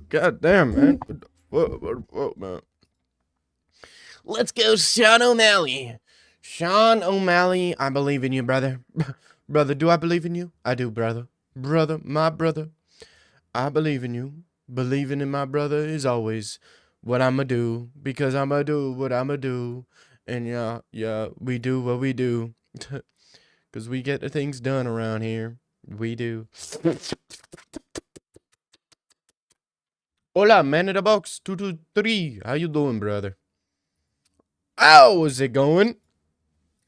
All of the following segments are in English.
God damn, man. What, man? Let's go, Sean O'Malley. Sean O'Malley, I believe in you, brother. Brother, do I believe in you? I do, brother. Brother, my brother. I believe in you. Believing in my brother is always what I'ma do. Because I'ma do what I'ma do. And yeah, we do what we do. Because we get the things done around here. We do. Hola, man in the box. 223. How you doing, brother? How's it going?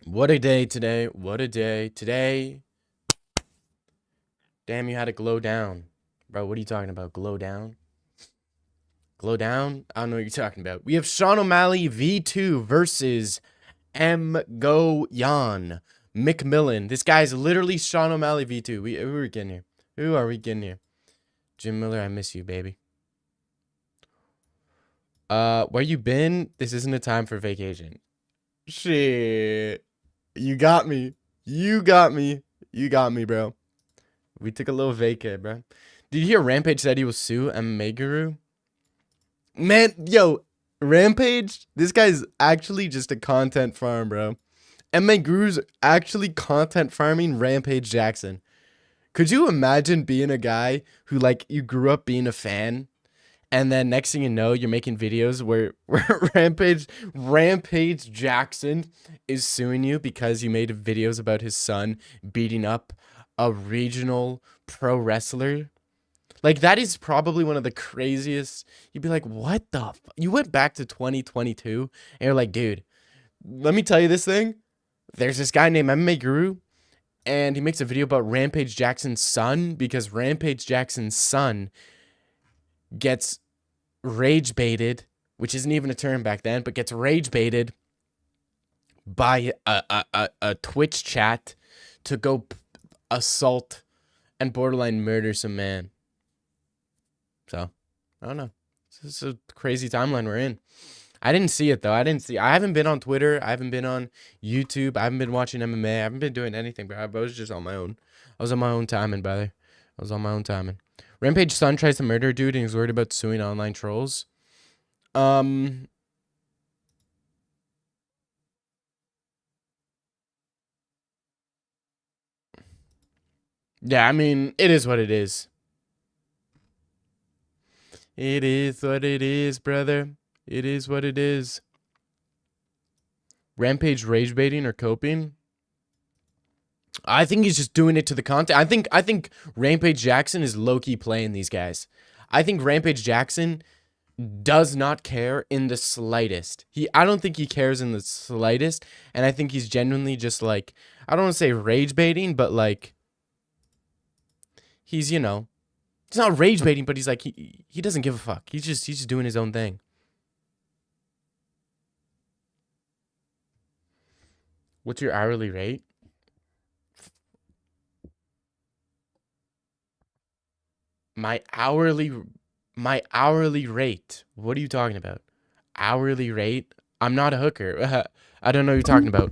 What a day today. What a day. Today. Damn, you had to glow down. Bro, what are you talking about? Glow down? Glow down? I don't know what you're talking about. We have Sean O'Malley V2 versus M. Go Yan McMillan. This guy's literally Sean O'Malley V2. Who are we getting here? Who are we getting here? Jim Miller, I miss you, baby. Where you been? This isn't a time for vacation. Shit. You got me. You got me. You got me, bro. We took a little vacay, bro. Did you hear Rampage said he will sue MMA Guru? Man, yo, Rampage, this guy's actually just a content farm, bro. MMA Guru's actually content farming Rampage Jackson. Could you imagine being a guy who, like, you grew up being a fan, and then next thing you know, you're making videos where Rampage Jackson is suing you because you made videos about his son beating up a regional pro wrestler? Like, that is probably one of the craziest. You'd be like, what the you went back to 2022 and you're like, dude, let me tell you this thing. There's this guy named MMA Guru, and he makes a video about Rampage Jackson's son because Rampage Jackson's son gets rage baited, which isn't even a term back then, but gets rage baited by a Twitch chat to go assault and borderline murder some man. So, I don't know. This is a crazy timeline we're in. I didn't see it, though. I haven't been on Twitter. I haven't been on YouTube. I haven't been watching MMA. I haven't been doing anything, bro. I was just on my own. I was on my own timing, brother. I was on my own timing. Rampage's son tries to murder a dude and he's worried about suing online trolls. Yeah, I mean, it is what it is. It is what it is, brother. It is what it is. Rampage rage baiting or coping? I think he's just doing it to the content. I think Rampage Jackson is low-key playing these guys. I think Rampage Jackson does not care in the slightest. I don't think he cares in the slightest, and I think he's genuinely just like, I don't want to say rage baiting, but like, he's, you know, it's not rage baiting, but he's like, he doesn't give a fuck. He's just doing his own thing. What's your hourly rate? My hourly rate. What are you talking about? Hourly rate? I'm not a hooker. I don't know what you're talking about.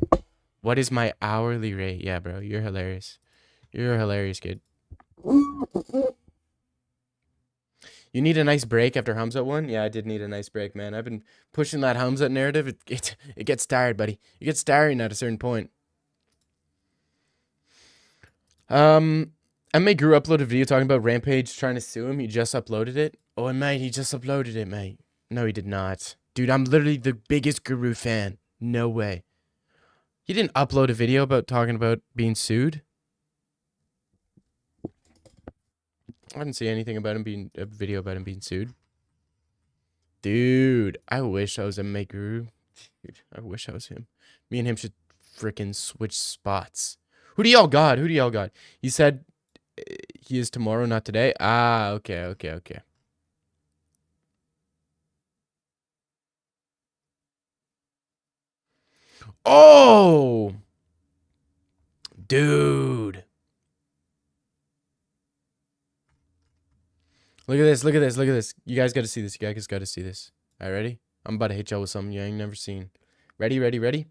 What is my hourly rate? Yeah, bro, you're hilarious. You're a hilarious kid. You need a nice break after Hamzat one? Yeah, I did need a nice break, man. I've been pushing that Hamzat narrative. It gets tired, buddy. It gets tiring at a certain point. I made Guru upload a video talking about Rampage trying to sue him. He just uploaded it. Oh, mate, he just uploaded it, mate. No, he did not. Dude, I'm literally the biggest Guru fan. No way. He didn't upload a video about talking about being sued. I didn't see anything about him being a video about him being sued. Dude, I wish I was a Guru. Dude, I wish I was him. Me and him should freaking switch spots. Who do y'all got? Who do y'all got? He said he is tomorrow, not today. Ah, okay. Oh, dude. Look at this. Look at this. Look at this. You guys got to see this. You guys got to see this. All right, ready? I'm about to hit y'all with something you ain't never seen. Ready, ready, ready?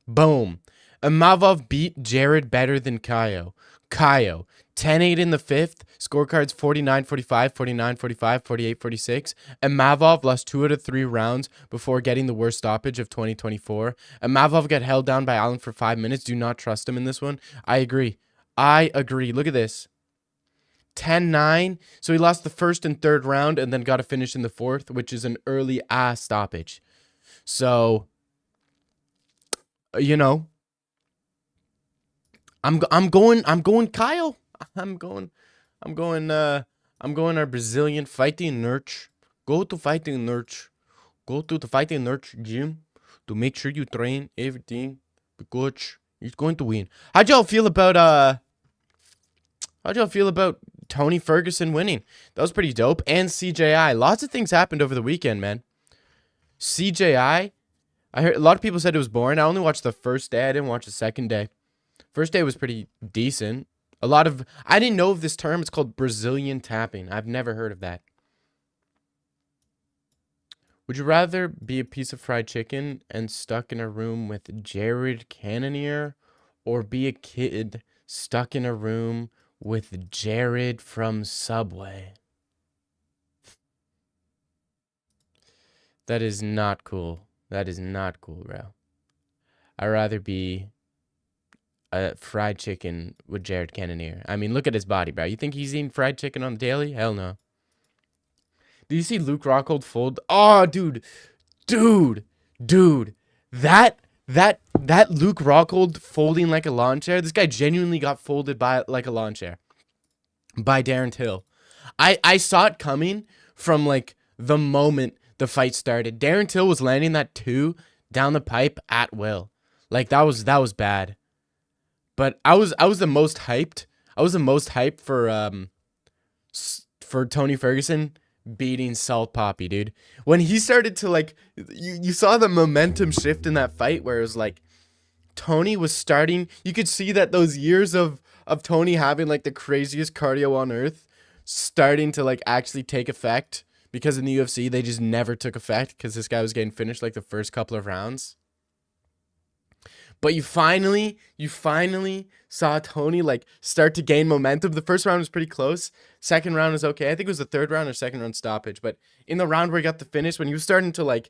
Boom. Amavov beat Jared better than Kaio. Kaio. 10-8 in the fifth. Scorecards 49-45, 49-45, 48-46. And Mavov lost 2 out of 3 rounds before getting the worst stoppage of 2024. And Mavov got held down by Allen for 5 minutes. Do not trust him in this one. I agree. Look at this. 10-9. So he lost the first and third round and then got a finish in the fourth, which is an early ass stoppage. So, you know, I'm going Kyle. I'm going our Brazilian fighting nerd. Go to fighting nerd. Go to the fighting nerd gym to make sure you train everything because he's going to win. How'd y'all feel about Tony Ferguson winning? That was pretty dope. And CJI. Lots of things happened over the weekend, man. CJI, I heard a lot of people said it was boring. I only watched the first day. I didn't watch the second day. First day was pretty decent. I didn't know of this term. It's called Brazilian tapping. I've never heard of that. Would you rather be a piece of fried chicken and stuck in a room with Jared Cannonier, or be a kid stuck in a room with Jared from Subway? That is not cool. That is not cool, bro. I'd rather be a fried chicken with Jared Cannonier. I mean, look at his body, bro. You think he's eating fried chicken on the daily? Hell no. Do you see Luke Rockhold fold? Oh, dude. That Luke Rockhold folding like a lawn chair. This guy genuinely got folded by like a lawn chair by Darren Till. I saw it coming from like the moment the fight started. Darren Till was landing that 2 down the pipe at will. Like that was bad. But I was the most hyped. I was the most hyped for Tony Ferguson beating Salt Poppy, dude. When he started to like, you saw the momentum shift in that fight where it was like Tony was starting. You could see that those years of Tony having like the craziest cardio on earth starting to like actually take effect, because in the UFC they just never took effect because this guy was getting finished like the first couple of rounds. But you finally saw Tony like start to gain momentum. The first round was pretty close. Second round was okay. I think it was the third round or second round stoppage. But in the round where he got the finish, when he was starting to like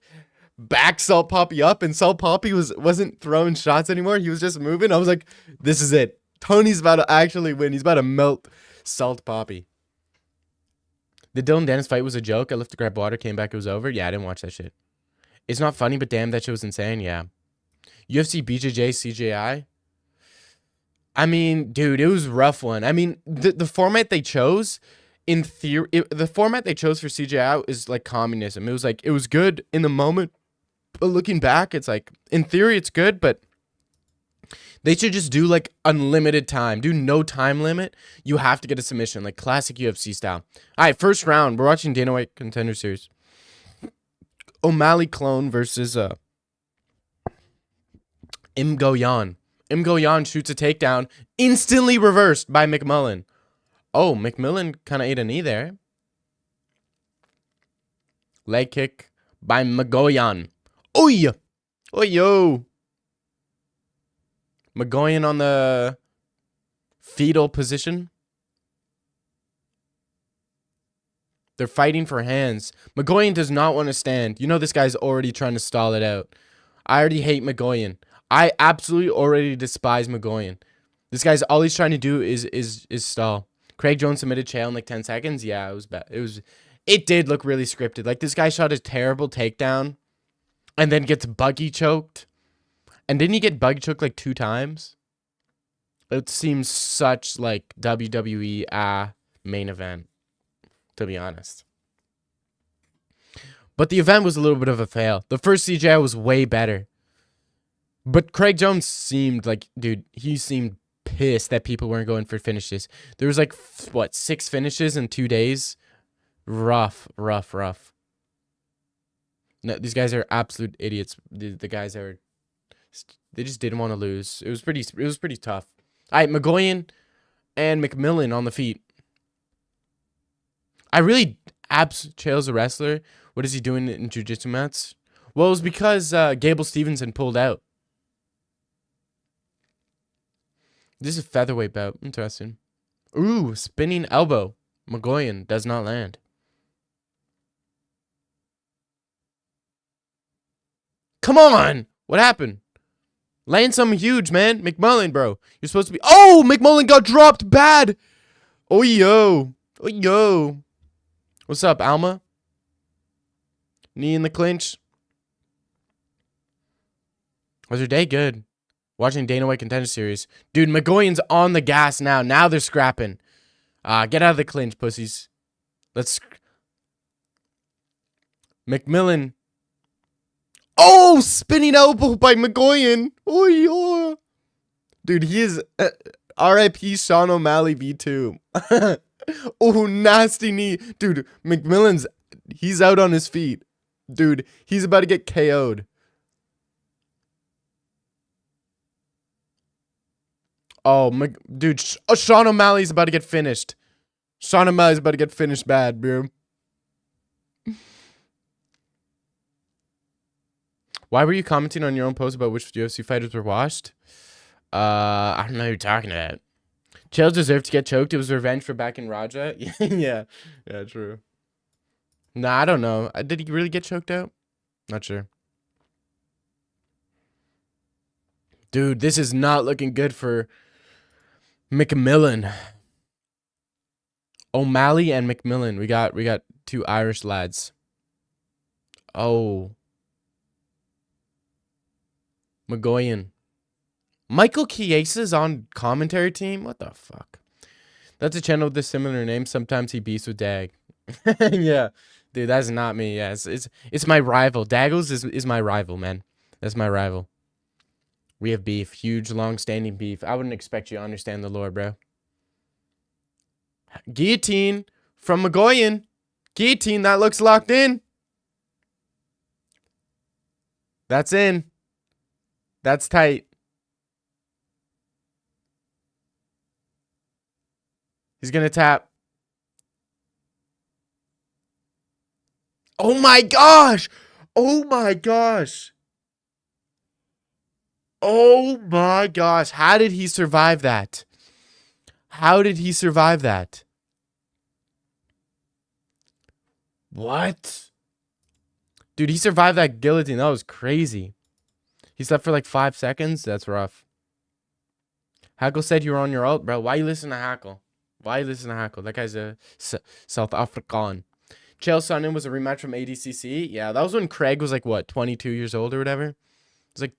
back Salt Poppy up and Salt Poppy wasn't throwing shots anymore, he was just moving, I was like, this is it. Tony's about to actually win. He's about to melt Salt Poppy. The Dylan Dennis fight was a joke. I left to grab water, came back, it was over. Yeah, I didn't watch that shit. It's not funny, but damn, that shit was insane. Yeah. UFC BJJ CJI. I mean, dude, it was a rough one. I mean, the format they chose, in theory, the format they chose for CJI is like communism. It was like, it was good in the moment, but looking back, it's like, in theory, it's good, but they should just do like unlimited time. Do no time limit. You have to get a submission, like classic UFC style. All right, first round. We're watching Dana White Contender Series. O'Malley clone versus Imgoyan. Imgoyan shoots a takedown, instantly reversed by McMullen. Oh, McMillan kind of ate a knee there. Leg kick by Magoyan. Oy! Oy, yo! Magoyan on the fetal position. They're fighting for hands. Magoyan does not want to stand. You know this guy's already trying to stall it out. I already hate Magoyan. I absolutely already despise Magoyan. This guy's all he's trying to do is stall. Craig Jones submitted Chael in like 10 seconds. Yeah, it was bad. It did look really scripted. Like this guy shot a terrible takedown and then gets buggy choked. And didn't he get buggy choked like 2 times? It seems such like WWE main event, to be honest. But the event was a little bit of a fail. The first CJI was way better. But Craig Jones seemed like, dude, he seemed pissed that people weren't going for finishes. There was like, 6 finishes in 2 days? Rough. No, these guys are absolute idiots. The guys are, they just didn't want to lose. It was pretty tough. All right, Magoyan and McMillan on the feet. Chael's a wrestler. What is he doing in jiu-jitsu mats? Well, it was because Gable Stevenson pulled out. This is a featherweight bout. Interesting. Ooh, spinning elbow. Magoyan does not land. Come on! What happened? Land something huge, man. McMullen, bro. You're supposed to be... Oh, McMullen got dropped bad. Oh, yo. Oh, yo. What's up, Alma? Knee in the clinch. Was your day good? Watching Dana White Contender Series. Dude, McGoyan's on the gas now. Now they're scrapping. Get out of the clinch, pussies. Let's... McMillan. Oh, spinning elbow by McGoyan. Oh, yeah. Dude, he is... R.I.P. Sean O'Malley V2. Oh, nasty knee. Dude, McMillan's... He's out on his feet. Dude, he's about to get KO'd. Oh, dude, Sean O'Malley's about to get finished. Sean O'Malley's about to get finished bad, bro. Why were you commenting on your own post about which UFC fighters were washed? I don't know who you're talking about. Chael deserved to get choked. It was revenge for back in Raja. Yeah, true. Nah, I don't know. Did he really get choked out? Not sure. Dude, this is not looking good for McMillan. O'Malley and McMillan. We got two Irish lads. Oh. McGoyan. Michael Chiesa's on commentary team? What the fuck? That's a channel with a similar name. Sometimes he beefs with Dag. Yeah. Dude, that's not me. Yeah, it's my rival. Daggles is my rival, man. That's my rival. We have beef. Huge, long-standing beef. I wouldn't expect you to understand the lore, bro. Guillotine from McGoyan. Guillotine, that looks locked in. That's in. That's tight. He's going to tap. Oh my gosh. Oh my gosh. Oh my gosh. How did he survive that? How did he survive that? What? Dude, he survived that guillotine. That was crazy. He slept for like 5 seconds. That's rough. Hackle said you were on your ult, bro. Why you listen to Hackle? Why you listen to Hackle? That guy's a South African. Chael Sonnen was a rematch from ADCC. Yeah, that was when Craig was like, what, 22 years old or whatever? It was like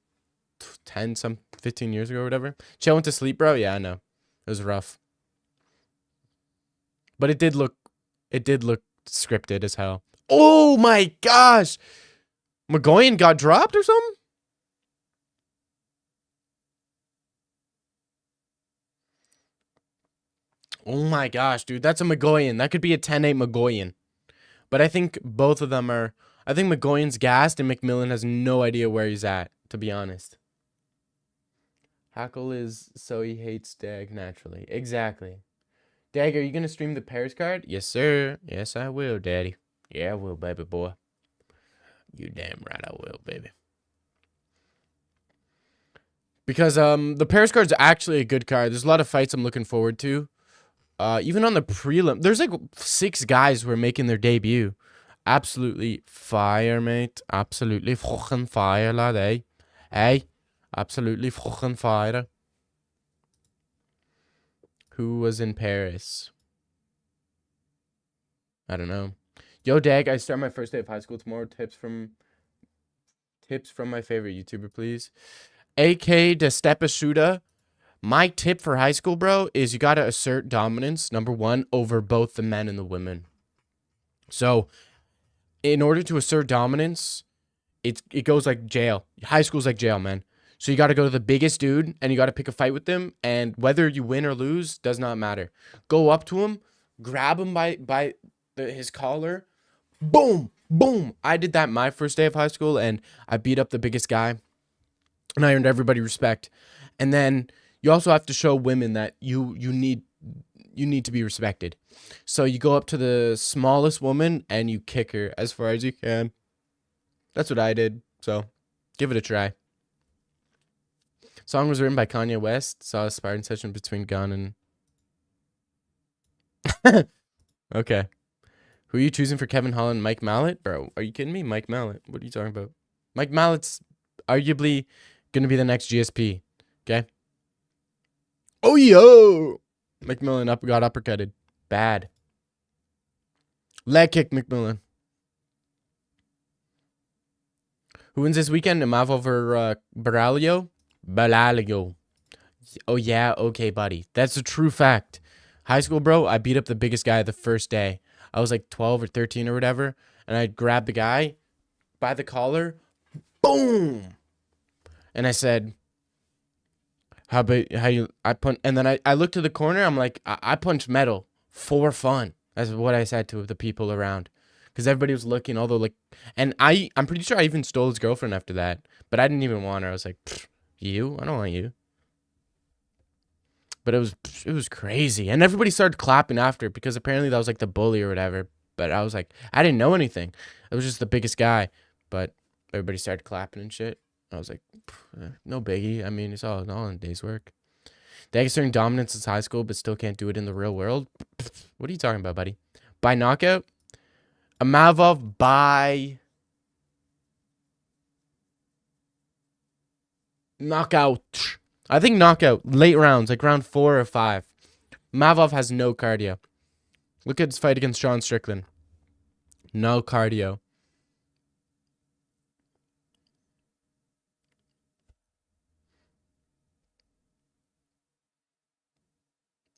15 years ago or whatever. Chael went to sleep, bro. Yeah, I know. It was rough. But it did look scripted as hell. Oh my gosh. McGoyan got dropped or something? Oh my gosh, dude. That's a McGoyan. That could be a 10-8 McGoyan. But I think both of them are... I think McGoyan's gassed and McMillan has no idea where he's at, to be honest. Hackle is so he hates Dag naturally. Exactly. Dag, are you going to stream the Paris card? Yes, sir. Yes, I will, daddy. Yeah, I will, baby boy. You damn right I will, baby. Because the Paris card's actually a good card. There's a lot of fights I'm looking forward to. Even on the prelim, there's like 6 guys who are making their debut. Absolutely fire, mate. Absolutely fucking fire, lad, eh? Hey, absolutely fucking fire. Who was in Paris? I don't know. Yo, Dag, I start my first day of high school tomorrow. Tips from my favorite YouTuber, please. AK Destepashuda. My tip for high school, bro, is you got to assert dominance, number 1, over both the men and the women. So, in order to assert dominance, it goes like jail. High school's like jail, man. So you got to go to the biggest dude, and you got to pick a fight with them, and whether you win or lose does not matter. Go up to him, grab him by his collar, boom, boom. I did that my first day of high school, and I beat up the biggest guy, and I earned everybody respect. And then... you also have to show women that you need to be respected. So you go up to the smallest woman and you kick her as far as you can. That's what I did. So give it a try. Song was written by Kanye West. Saw a sparring session between Gunn and... Okay. Who are you choosing for Kevin Holland, Mike Mallet? Bro, are you kidding me? Mike Mallet. What are you talking about? Mike Mallet's arguably going to be the next GSP. Okay? Oh, yo! McMillan got uppercutted. Bad. Leg kick, McMillan. Who wins this weekend? Amav over Baralio? Baralio. Oh, yeah. Okay, buddy. That's a true fact. High school, bro, I beat up the biggest guy the first day. I was like 12 or 13 or whatever. And I grabbed the guy by the collar. Boom! And I said, how you, I punch, and then I looked to the corner. I'm like, I punch metal for fun. That's what I said to the people around. Because everybody was looking, although like, and I'm pretty sure I even stole his girlfriend after that. But I didn't even want her. I was like, you? I don't want you. But it was crazy. And everybody started clapping after because apparently that was like the bully or whatever. But I was like, I didn't know anything. I was just the biggest guy. But everybody started clapping and shit. I was like, no biggie. I mean, it's all in a day's work. Dagestering dominance is high school, but still can't do it in the real world. What are you talking about, buddy? By knockout? Amavov by knockout. I think knockout. Late rounds, like round 4 or 5. Mavov has no cardio. Look at his fight against Sean Strickland. No cardio.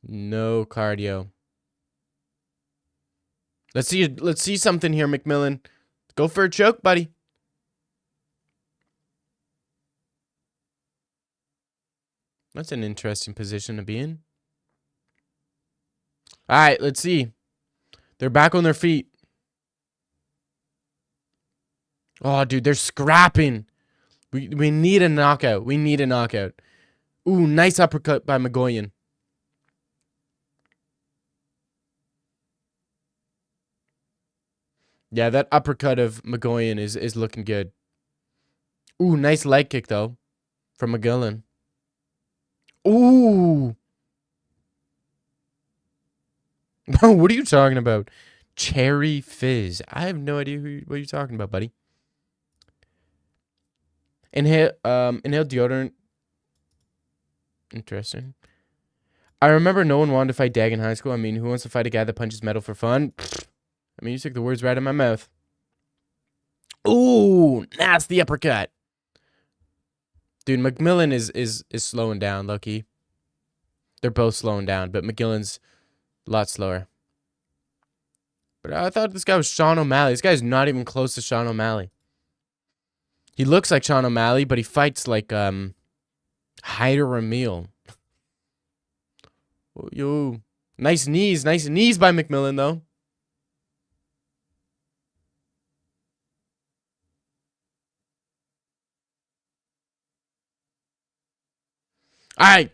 No cardio. Let's see something here, McMillan. Go for a choke, buddy. That's an interesting position to be in. All right, let's see. They're back on their feet. Oh, dude, they're scrapping. We need a knockout. We need a knockout. Ooh, nice uppercut by Magoyan. Yeah, that uppercut of Magoyan is looking good. Ooh, nice leg kick, though, from McGillen. Ooh. What are you talking about? Cherry Fizz. I have no idea what you're talking about, buddy. Inhale deodorant. Interesting. I remember no one wanted to fight Dag in high school. I mean, who wants to fight a guy that punches metal for fun? I mean, you took the words right out of my mouth. Ooh, nasty uppercut. Dude, McMillan is slowing down, low-key. They're both slowing down, but McGillen's a lot slower. But I thought this guy was Sean O'Malley. This guy's not even close to Sean O'Malley. He looks like Sean O'Malley, but he fights like Hyder Ramil. Oh, yo. Nice knees by McMillan, though. All right.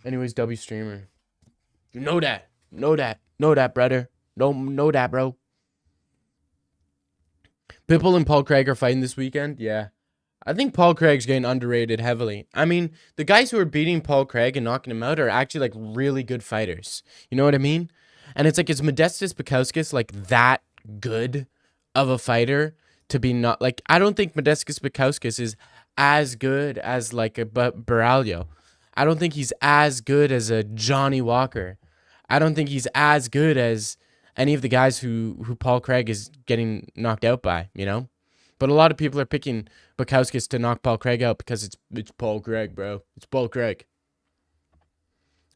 Anyways, W streamer. You know that. Know that, brother. Know that, bro. Pitbull and Paul Craig are fighting this weekend. Yeah. I think Paul Craig's getting underrated heavily. I mean, the guys who are beating Paul Craig and knocking him out are actually like really good fighters. You know what I mean? And it's like, is Modestas Bukauskas like that good of a fighter to be not like, I don't think Modestas Bukauskas is as good as like a Baralio. I don't think he's as good as a Johnny Walker. I don't think he's as good as any of the guys who Paul Craig is getting knocked out by, you know? But a lot of people are picking Bukauskas to knock Paul Craig out because it's Paul Craig, bro. It's Paul Craig.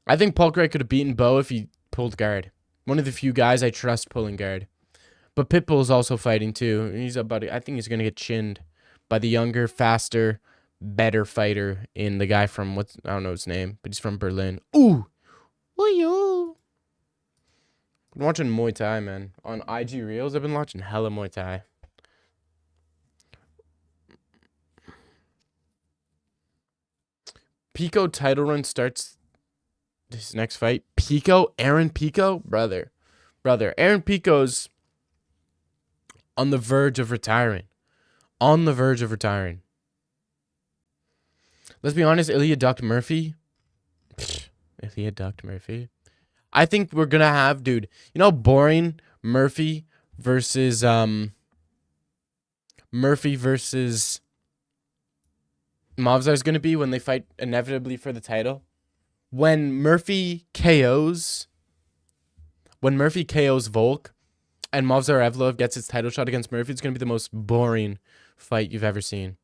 I think Paul Craig could have beaten Bo if he pulled guard. One of the few guys I trust pulling guard. But Pitbull's also fighting too. He's about I think he's gonna get chinned by the younger, faster, better fighter in the guy from I don't know his name, but he's from Berlin. Ooh. Ooh. Been watching Muay Thai, man. On IG Reels, I've been watching hella Muay Thai. Pico title run starts this next fight. Pico? Aaron Pico? Brother. Aaron Pico's on the verge of retiring. Let's be honest, Ilya Duck Murphy. Ilya Duck Murphy. I think we're gonna have, dude. You know, boring versus Murphy versus Mavzar is gonna be when they fight inevitably for the title. When Murphy KOs, Volk, and Mavzar Evlov gets its title shot against Murphy, it's gonna be the most boring fight you've ever seen.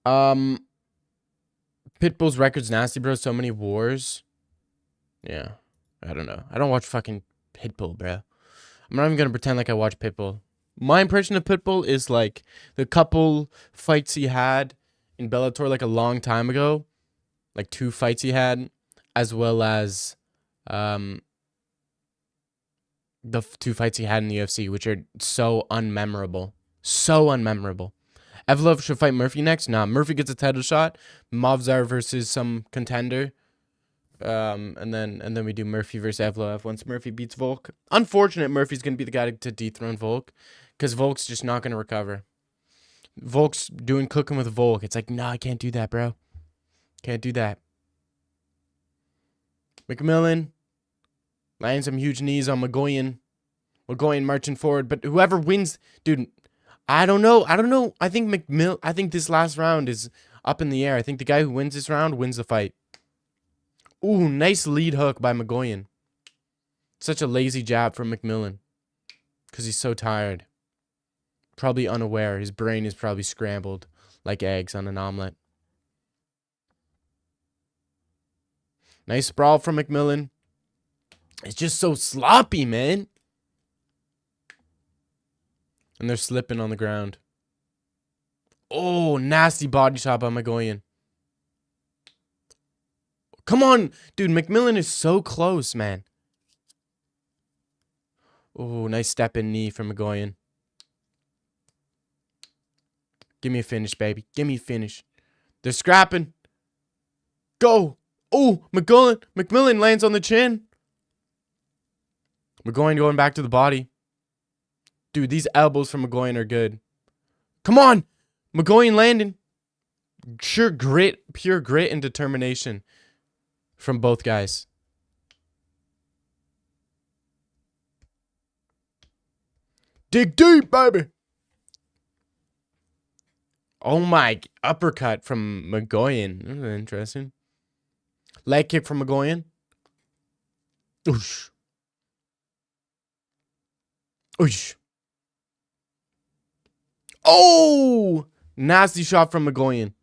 Pitbull's record's nasty, bro. So many wars. Yeah, I don't know. I don't watch fucking Pitbull, bro. I'm not even gonna pretend like I watch Pitbull. My impression of Pitbull is like the couple fights he had in Bellator like a long time ago, like 2 fights he had, as well as the 2 fights he had in the UFC, which are so unmemorable. So unmemorable. Evlov should fight Murphy next. Nah, Murphy gets a title shot. Mavzar versus some contender. And then we do Murphy versus Evlov once Murphy beats Volk. Unfortunate Murphy's gonna be the guy to dethrone Volk, because Volk's just not gonna recover. Volk's doing cooking with Volk. It's like, nah, I can't do that, bro. Can't do that. McMillan laying some huge knees on Magoyan. Magoyan marching forward, but whoever wins, dude, I don't know. I think this last round is up in the air. I think the guy who wins this round wins the fight. Ooh, nice lead hook by Magoyan. Such a lazy jab from McMillan. Because he's so tired. Probably unaware. His brain is probably scrambled like eggs on an omelet. Nice sprawl from McMillan. It's just so sloppy, man. And they're slipping on the ground. Oh, nasty body shot by Magoyan. Come on, dude. McMillan is so close, man. Oh, nice step in knee from Magoyan. Give me a finish, baby. Give me a finish. They're scrapping. Go. Oh, McMillan lands on the chin. Magoyan going back to the body. Dude, these elbows from Magoyan are good. Come on. Magoyan landing. Pure grit and determination from both guys. Dig deep, baby. Oh my, uppercut from Magoyan. This is interesting. Leg kick from Magoyan. Oosh. Oosh. Oh! Nasty shot from Magoyan.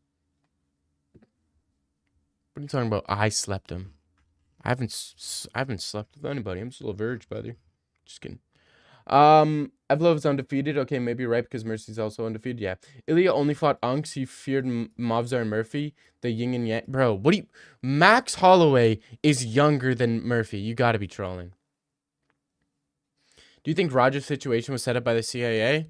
What are you talking about? I slept him. I haven't slept with anybody. I'm still a virgin, brother. Just kidding. Evlov is undefeated. Okay, maybe you're right, because Mercy's also undefeated. Yeah. Ilya only fought Unks. He feared Mavzar and Murphy. The yin and yang. Bro, what do you... Max Holloway is younger than Murphy. You gotta be trolling. Do you think Roger's situation was set up by the CIA?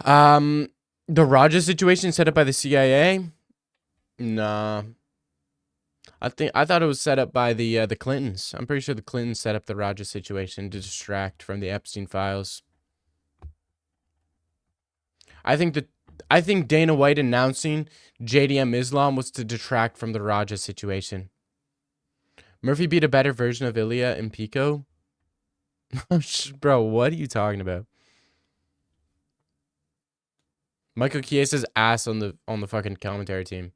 The Roger situation set up by the CIA? Nah. I thought it was set up by the Clintons. I'm pretty sure the Clintons set up the Roger situation to distract from the Epstein files. I think Dana White announcing JDM Islam was to detract from the Roger situation. Murphy beat a better version of Ilya in Pico. Bro, what are you talking about? Michael Chiesa's ass on the fucking commentary team.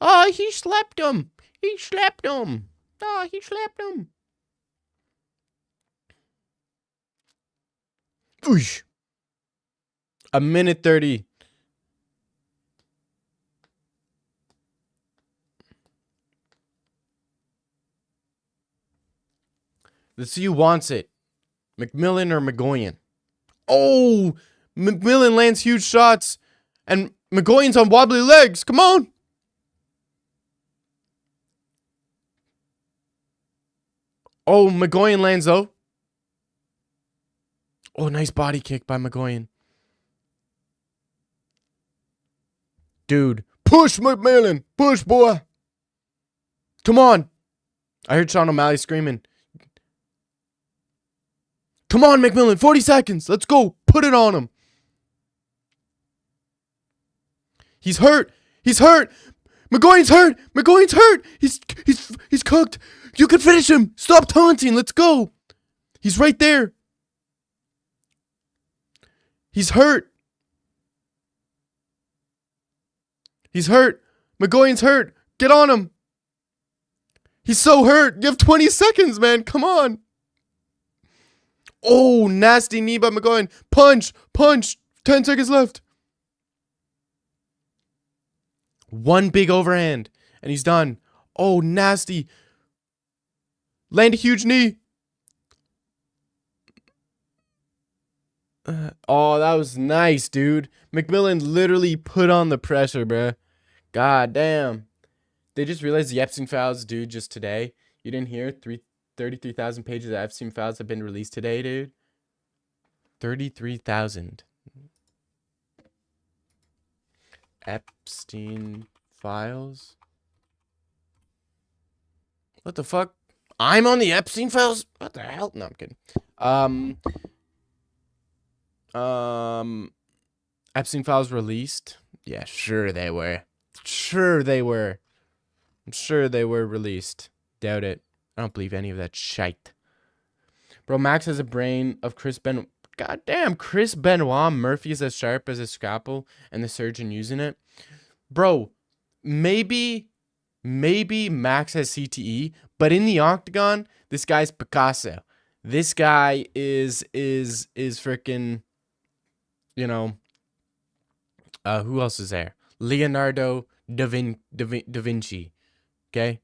Oh, he slapped him. He slapped him. Oh, he slapped him. Oosh. A minute 30. Let's see who wants it. McMillan or Magoyan? Oh, McMillan lands huge shots. And Magoyan's on wobbly legs. Come on. Oh, Magoyan lands though. Oh, nice body kick by Magoyan. Dude, push McMillan. Push, boy. Come on. I heard Sean O'Malley screaming. Come on, McMillan. 40 seconds. Let's go. Put it on him. He's hurt. He's hurt. McGowan's hurt. McGowan's hurt. He's cooked. You can finish him. Stop taunting. Let's go. He's right there. He's hurt. He's hurt. McGowan's hurt. Get on him. He's so hurt. You have 20 seconds, man. Come on. Oh, nasty knee by McGowan. Punch. Punch. 10 seconds left. One big overhand. And he's done. Oh, nasty. Land a huge knee. Oh, that was nice, dude. McMillan literally put on the pressure, bruh. God damn. They just realized the Epstein files, dude, just today. You didn't hear? 33,000 pages of Epstein files have been released today, dude. 33,000. Epstein files? What the fuck? I'm on the Epstein files? What the hell? No, I'm kidding. Epstein files released? Yeah, sure they were. Sure they were. I'm sure they were released. Doubt it. I don't believe any of that shite. Bro, Max has a brain of Chris Benoit. God damn, Chris Benoit. Murphy's as sharp as a scalpel and the surgeon using it. Bro, maybe Max has CTE, but in the octagon, this guy's Picasso. This guy is freaking, you know, who else is there? Leonardo da Vinci. Okay?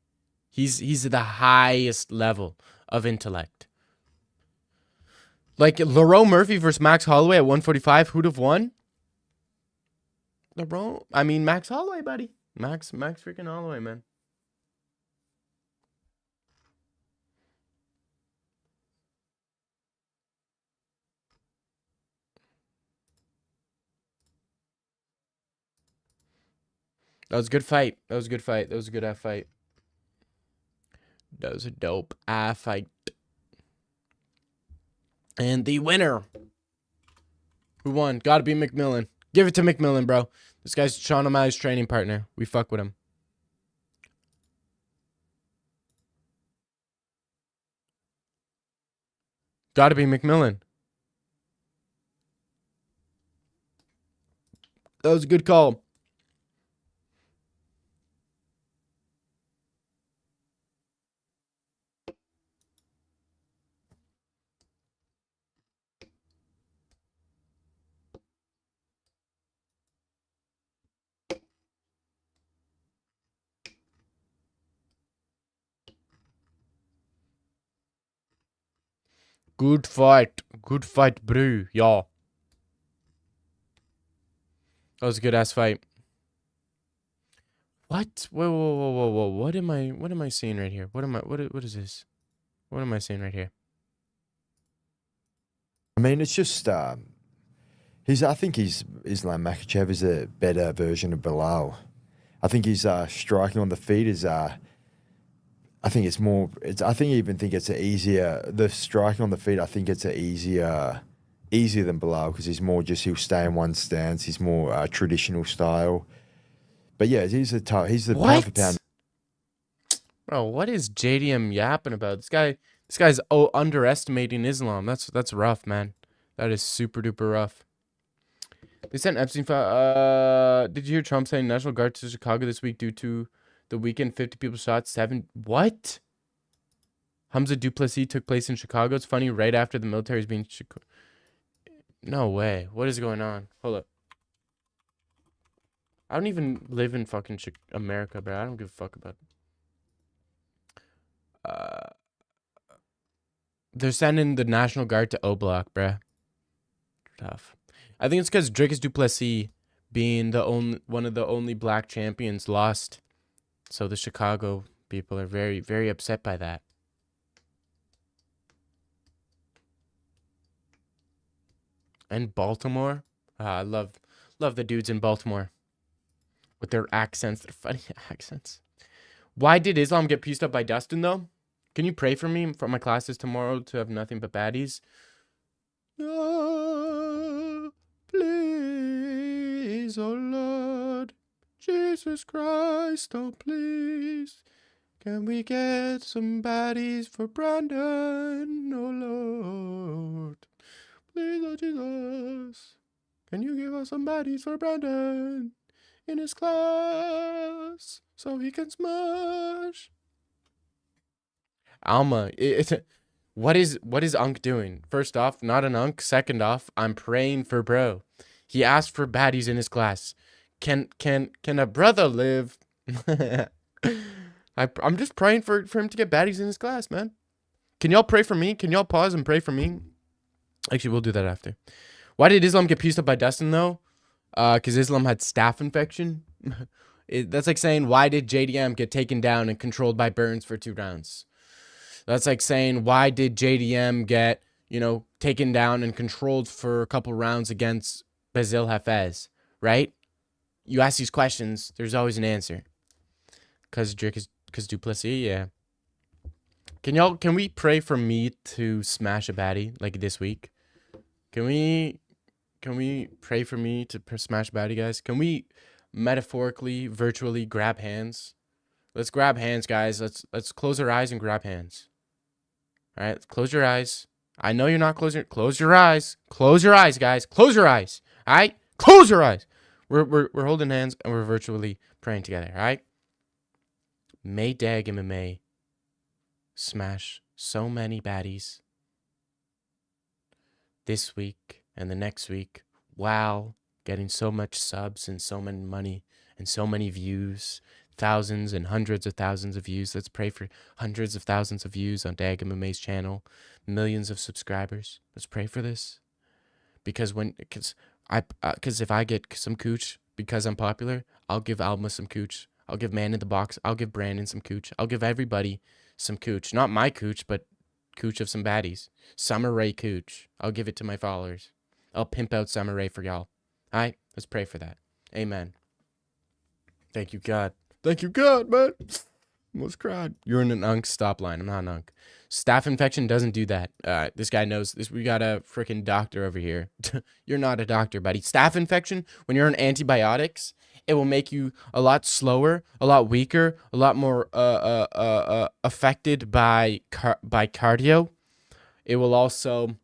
He's at the highest level of intellect. Like Lerone Murphy versus Max Holloway at 145, who'd have won? Max Holloway, buddy. Max freaking Holloway, man. That was a good fight. That was a good fight. That was a good fight. That was a dope fight. And the winner. Who won? Gotta be McMillan. Give it to McMillan, bro. This guy's Sean O'Malley's training partner. We fuck with him. Gotta be McMillan. That was a good call. Good fight. Good fight, bro. Yeah. That was a good ass fight. What? Whoa. What am I seeing right here? What is this? What am I seeing right here? I mean, it's just I think Islam Makhachev is a better version of Bilal. I think his striking on the feet is I think it's more. I even think it's the striking on the feet. I think it's easier than Bilal because he'll stay in one stance. He's more traditional style. But yeah, he's the pound for pound. Bro, what is JDM yapping about? This guy's underestimating Islam. That's rough, man. That is super duper rough. They sent Epstein file. Did you hear Trump saying National Guard to Chicago this week due to the weekend? 50 people shot. 7. What? Hamza Duplessis took place in Chicago. It's funny. Right after the military is being. No way. What is going on? Hold up. I don't even live in fucking America, bro. I don't give a fuck about it. They're sending the National Guard to O Block, bruh. Tough. I think it's because Dricus Duplessis, being one of the only black champions, lost. So the Chicago people are very, very upset by that. And Baltimore. I love the dudes in Baltimore. With their accents, their funny accents. Why did Islam get pieced up by Dustin, though? Can you pray for me for my classes tomorrow to have nothing but baddies? Oh, please, oh Lord, Jesus Christ, oh please, can we get some baddies for Brandon, oh Lord, please, oh Jesus, can you give us some baddies for Brandon in his class so he can smash? Alma, what is Unk doing? First off, not an Unk. Second off, I'm praying for bro. He asked for baddies in his class. Can a brother live? I'm just praying for him to get baddies in his class, man. Can y'all pray for me? Can y'all pause and pray for me? Actually, we'll do that after. Why did Islam get pieced up by Dustin though? Because Islam had staph infection. That's like saying, why did JDM get taken down and controlled by Burns for 2 rounds? That's like saying, why did JDM get, taken down and controlled for a couple rounds against Basil Hafez, right? You ask these questions, there's always an answer. Because Duplessis, yeah. Can we pray for me to smash a baddie like this week? Can we pray for me to smash a baddie, guys? Can we metaphorically, virtually grab hands? Let's grab hands, guys. Let's close our eyes and grab hands. All right, close your eyes. I know you're not closing. Close your eyes. Close your eyes, guys. Close your eyes. All right, close your eyes. We're holding hands and we're virtually praying together. All right. May Dag MMA smash so many baddies this week and the next week. Wow, getting so much subs and so many money and so many views. Thousands and hundreds of thousands of views. Let's pray for hundreds of thousands of views on Dag MMA's channel, millions of subscribers. Let's pray for this, because if I get some cooch because I'm popular, I'll give Alma some cooch. I'll give Man in the Box. I'll give Brandon some cooch. I'll give everybody some cooch. Not my cooch, but cooch of some baddies. Summer Rae cooch. I'll give it to my followers. I'll pimp out Summer Rae for y'all. All right, let's pray for that. Amen. Thank you, God. Thank you, God, man. Almost cried. You're in an Unk stop line. I'm not an Unk. Staph infection doesn't do that. This guy knows this. We got a freaking doctor over here. You're not a doctor, buddy. Staph infection, when you're on antibiotics, it will make you a lot slower, a lot weaker, a lot more affected by cardio. It will also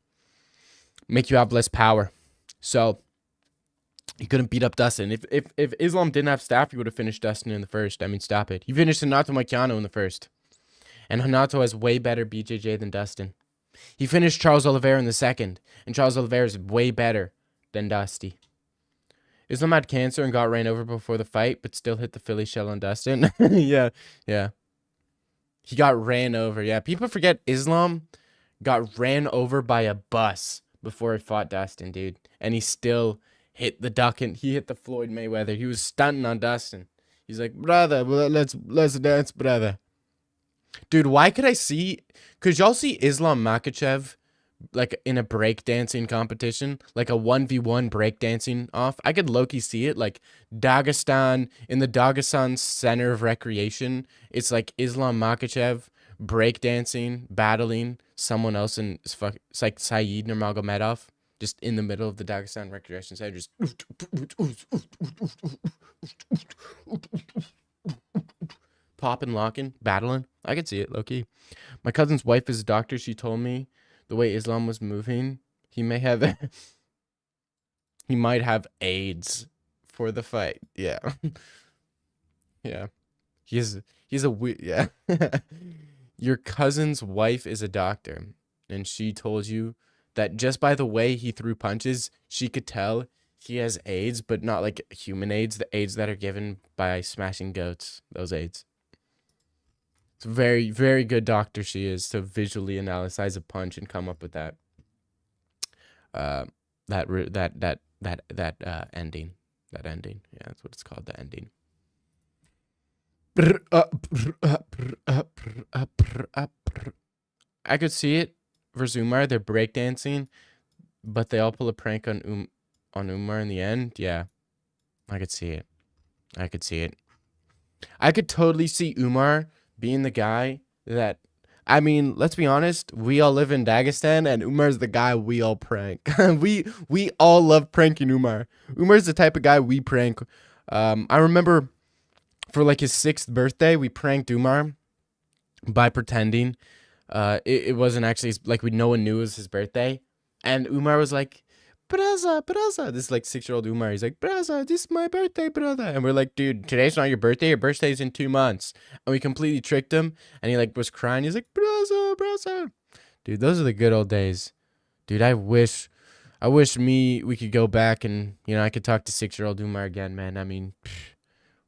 make you have less power. So he couldn't beat up Dustin. If Islam didn't have staph, he would have finished Dustin in the first. I mean, stop it. He finished Hanato Moicano in the first. And Hanato has way better BJJ than Dustin. He finished Charles Oliveira in the second. And Charles Oliveira is way better than Dusty. Islam had cancer and got ran over before the fight, but still hit the Philly shell on Dustin. Yeah. He got ran over. Yeah, people forget Islam got ran over by a bus before he fought Dustin, dude. And he still hit the duck, and he hit the Floyd Mayweather. He was stunting on Dustin. He's like, brother, let's dance, brother. Dude, why could y'all see Islam Makhachev like in a breakdancing competition, like a 1v1 breakdancing off? I could low-key see it, like Dagestan, in the Dagestan Center of Recreation. It's like Islam Makhachev breakdancing, battling someone else, and it's like Saeed Nurmagomedov. Just in the middle of the Dagestan Recreation Center, just popping, locking, battling. I could see it, low-key. My cousin's wife is a doctor. She told me the way Islam was moving, he might have AIDS for the fight. Yeah. Yeah. He's a yeah. Your cousin's wife is a doctor, and she told you that just by the way he threw punches, she could tell he has AIDS, but not like human AIDS, the AIDS that are given by smashing goats, those AIDS. It's a very, very good doctor she is to visually analyze a punch and come up with that ending. That ending. Yeah, that's what it's called, the ending. I could see it for Umar. They're breakdancing, but they all pull a prank on Umar in the end. Yeah, I could see it. I could totally see Umar being the guy that I mean, let's be honest. We all live in Dagestan, and Umar's the guy we all prank. we all love pranking Umar. Umar's the type of guy we prank. I remember for like his 6th birthday, we pranked Umar by pretending it wasn't actually like no one knew it was his birthday, and Umar was like, "Braza, braza." This like 6-year-old Umar. He's like, "Braza, this is my birthday, brother." And we're like, "Dude, today's not your birthday. Your birthday's in 2 months." And we completely tricked him, and he like was crying. He's like, "Braza, braza." Dude, those are the good old days. Dude, I wish we could go back and I could talk to 6-year-old Umar again, man. I mean,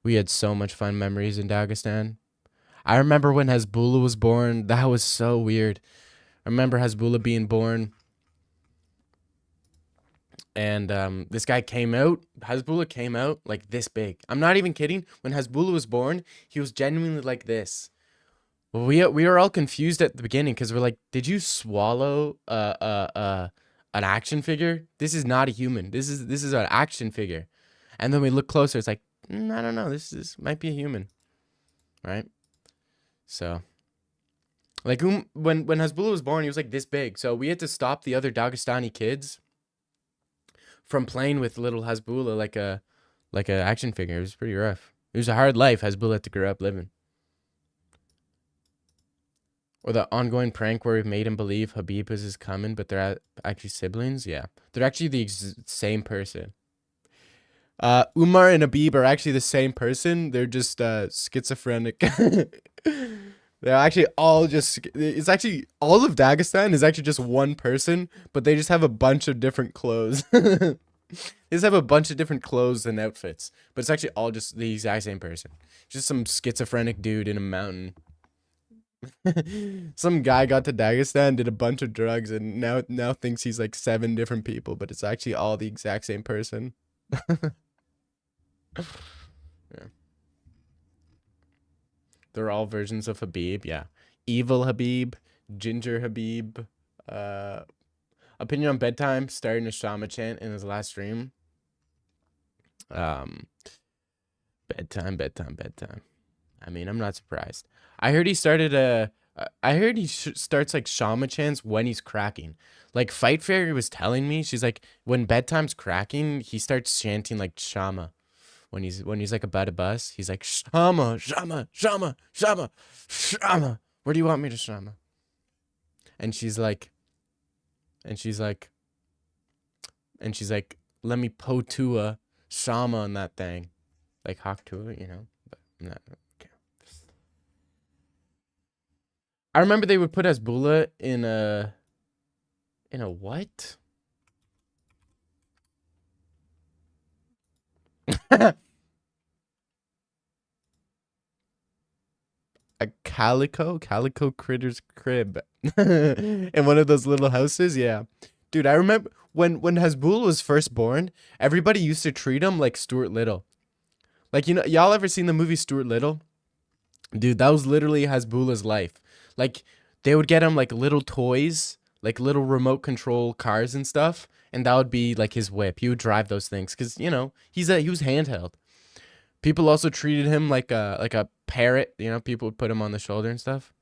we had so much fun memories in Dagestan. I remember when Hezbollah was born. That was so weird. I remember Hezbollah being born, and this guy came out. Hezbollah came out like this big. I'm not even kidding. When Hezbollah was born, he was genuinely like this. We were all confused at the beginning because we're like, did you swallow an action figure? This is not a human. This is an action figure. And then we look closer. It's like, I don't know. This might be a human, right? So, like, when Hezbollah was born, he was like this big. So we had to stop the other Dagestani kids from playing with little Hezbollah like a action figure. It was pretty rough. It was a hard life Hezbollah had to grow up living. Or the ongoing prank where we made him believe Habib was his coming, but they're actually siblings. Yeah, they're actually the same person. Umar and Habib are actually the same person. They're just schizophrenic. They're actually all just. It's actually all of Dagestan is actually just one person, but they just have a bunch of different clothes. They just have a bunch of different clothes and outfits, but it's actually all just the exact same person. Just some schizophrenic dude in a mountain. Some guy got to Dagestan, did a bunch of drugs, and now thinks he's like 7 different people, but it's actually all the exact same person. Yeah. They're all versions of Habib, yeah. Evil Habib, Ginger Habib. Opinion on bedtime, starting a Shama chant in his last stream. Bedtime. I mean, I'm not surprised. I heard he started starts like Shama chants when he's cracking. Like Fight Fairy was telling me, she's like, when bedtime's cracking, he starts chanting like Shama. When he's like about to bust, he's like Shama, Shama, Shama, Shama, Shama. Where do you want me to Shama? And she's like, let me potua Shama on that thing, like Haktua, But I'm not okay. I remember they would put Hezbollah in a what? A calico critter's crib in one of those little houses. Yeah, dude, I remember when Hezbollah was first born, everybody used to treat him like Stuart Little. Like, y'all ever seen the movie Stuart Little? Dude, that was literally Hezbollah's life. Like, they would get him like little toys, like little remote control cars and stuff, and that would be like his whip. He would drive those things because he was handheld. People also treated him like a parrot. People would put him on the shoulder and stuff.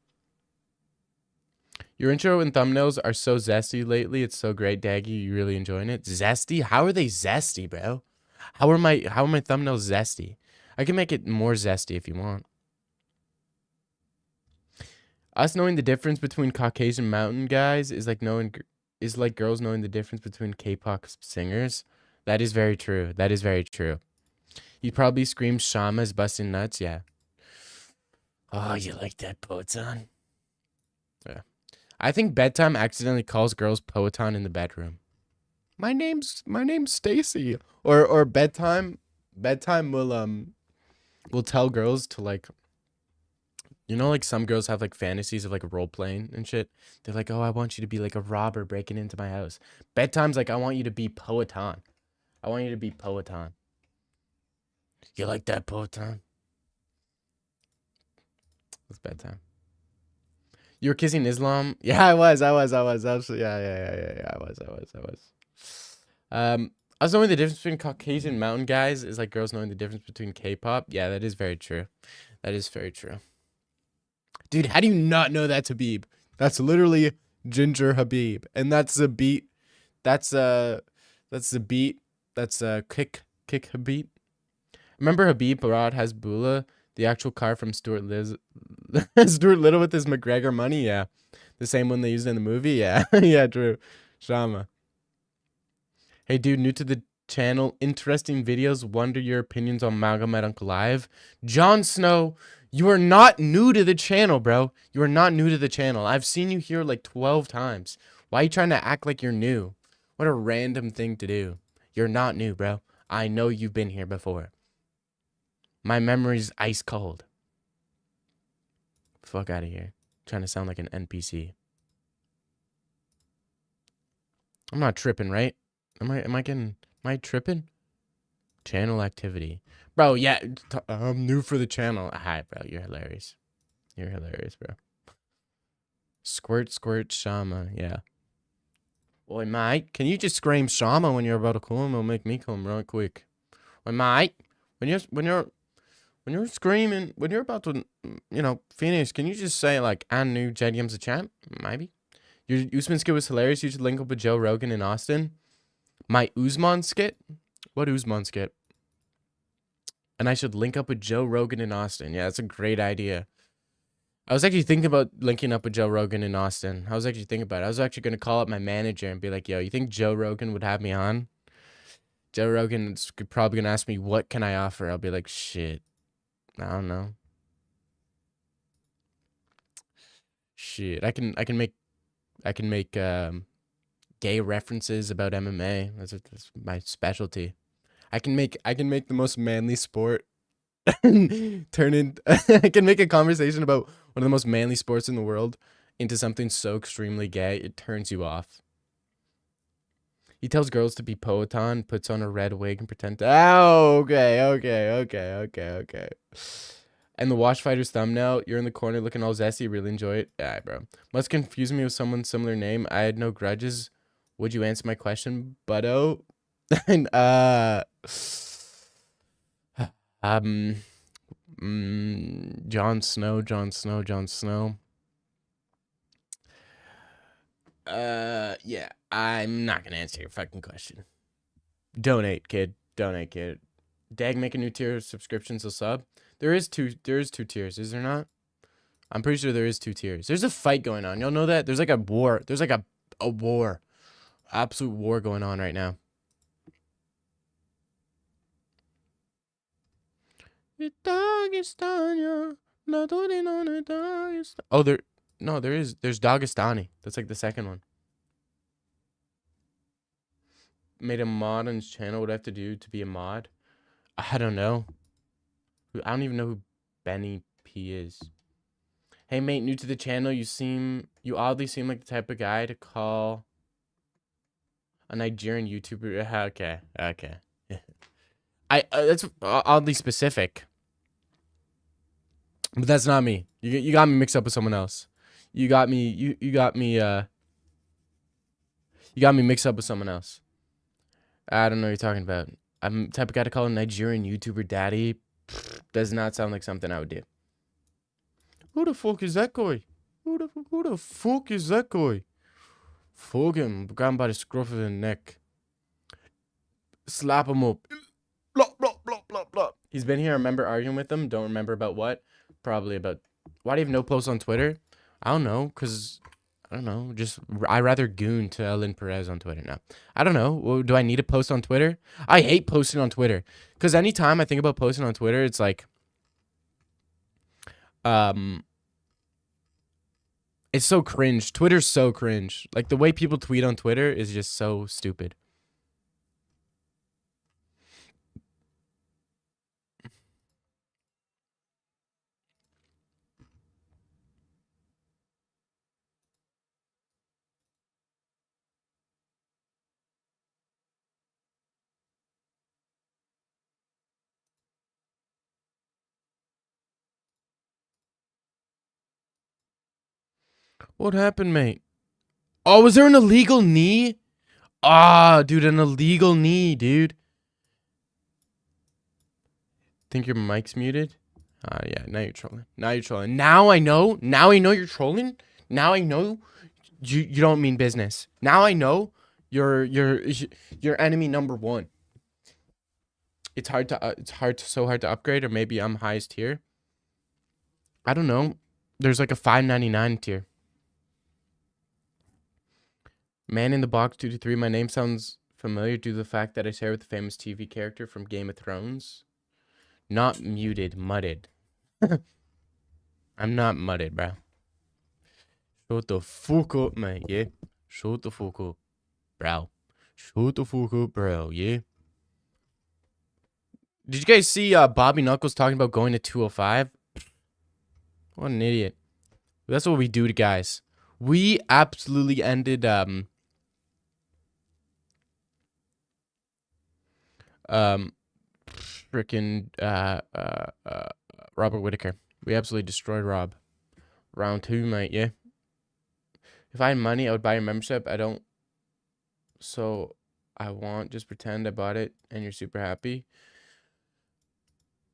Your intro and thumbnails are so zesty lately. It's so great, Daggy. You really enjoying it? Zesty? How are they zesty, bro? How are my thumbnails zesty? I can make it more zesty if you want. Us knowing the difference between Caucasian mountain guys is like girls knowing the difference between K-pop singers. That is very true. That is very true. He probably screams Shama's busting nuts. Yeah. Oh, you like that, Poetan? Yeah. I think bedtime accidentally calls girls Poetan in the bedroom. My name's Stacy. Or bedtime will tell girls to like, like some girls have like fantasies of like role playing and shit. They're like, oh, I want you to be like a robber breaking into my house. Bedtime's like, I want you to be Poetan. I want you to be Poetan. You like that, Poetan? It's bedtime. You were kissing Islam? Yeah, I was. Absolutely. Yeah. I was. Us knowing the difference between Caucasian mountain guys is like girls knowing the difference between K-pop. Yeah, that is very true. That is very true. Dude, how do you not know that's Habib? That's literally Ginger Habib. And that's the beat. That's the beat. That's kick Habib. Remember Habib Barad Hasbullah, the actual car from Stuart Little with his McGregor money? Yeah. The same one they used in the movie? Yeah. Yeah, true. Shama. Hey, dude, new to the channel. Interesting videos. Wonder your opinions on Magomed Uncle Live. Jon Snow, you are not new to the channel, bro. You are not new to the channel. I've seen you here like 12 times. Why are you trying to act like you're new? What a random thing to do. You're not new, bro. I know you've been here before. My memory's ice cold. Fuck out of here. Trying to sound like an NPC. I'm not tripping, right? Am I tripping? Channel activity. Bro, yeah, I'm new for the channel. Hi, bro. You're hilarious. You're hilarious, bro. Squirt, squirt, Shama. Yeah. Oi, mate. Can you just scream Shama when you're about to come? It'll make me come right quick. Oi, mate. When you're screaming, when you're about to, finish, can you just say, like, and new JDM's a champ? Maybe. Your Usman skit was hilarious. You should link up with Joe Rogan in Austin. My Usman skit? What Usman skit? And I should link up with Joe Rogan in Austin. Yeah, that's a great idea. I was actually thinking about linking up with Joe Rogan in Austin. I was actually thinking about it. I was actually going to call up my manager and be like, yo, you think Joe Rogan would have me on? Joe Rogan's probably going to ask me, what can I offer? I'll be like, shit. I don't know. Shit. I can make gay references about MMA. That's my specialty. I can make the most manly sport turn in. I can make a conversation about one of the most manly sports in the world into something so extremely gay it turns you off. He tells girls to be Poeton, puts on a red wig and pretend to. Oh, okay. And the Watchfighter's thumbnail, you're in the corner looking all zesty. Really enjoy it. Yeah, bro. Must confuse me with someone's similar name. I had no grudges. Would you answer my question, Butto? And Jon Snow. Yeah, I'm not gonna answer your fucking question. Donate, kid. Dag, make a new tier of subscriptions a sub. There is two tiers, is there not? I'm pretty sure there is 2 tiers. There's a fight going on. Y'all know that? There's like a war. There's like a war. Absolute war going on right now. Oh, there's Dagestani. That's like the second one. Made a mod on his channel. What do I have to do to be a mod? I don't know. I don't even know who Benny P is. Hey mate, new to the channel. You oddly seem like the type of guy to call a Nigerian YouTuber. Okay. That's oddly specific. But that's not me. You got me mixed up with someone else. You got me mixed up with someone else. I don't know what you're talking about. I'm the type of guy to call a Nigerian YouTuber daddy. Does not sound like something I would do. Who the fuck is that guy? Who the fuck is that guy? Fuck him. Grab him by the scruff of the neck. Slap him up. Blah, blah, blah, blah, blah. He's been here. I remember arguing with him. Don't remember about what. Probably about... Why do you have no posts on Twitter? I don't know. Because... I don't know. Just... I rather goon to Ellen Perez on Twitter now. I don't know. Well, do I need to post on Twitter? I hate posting on Twitter. Because anytime I think about posting on Twitter, it's like... It's so cringe. Twitter's so cringe. Like, the way people tweet on Twitter is just so stupid. What happened, mate? Oh, was there an illegal knee? Ah, dude, an illegal knee, dude. Think your mic's muted? Yeah, now you're trolling. Now you're trolling. Now I know. Now I know you're trolling. Now I know you don't mean business. Now I know you're enemy number one. It's so hard to upgrade, or maybe I'm highest tier. I don't know. There's like a 5.99 tier. Man in the Box 223. My name sounds familiar due to the fact that I share with the famous TV character from Game of Thrones. Not muted, mudded. I'm not mudded, bro. Shut the fuck up, mate, yeah? Shut the fuck up, bro. Shut the fuck up, bro, yeah? Did you guys see Bobby Knuckles talking about going to 205? What an idiot. That's what we do to guys. We absolutely ended freaking Robert Whittaker. We absolutely destroyed Rob. Round 2, mate, yeah? If I had money, I would buy your membership. I don't. So I want. Just pretend I bought it and you're super happy.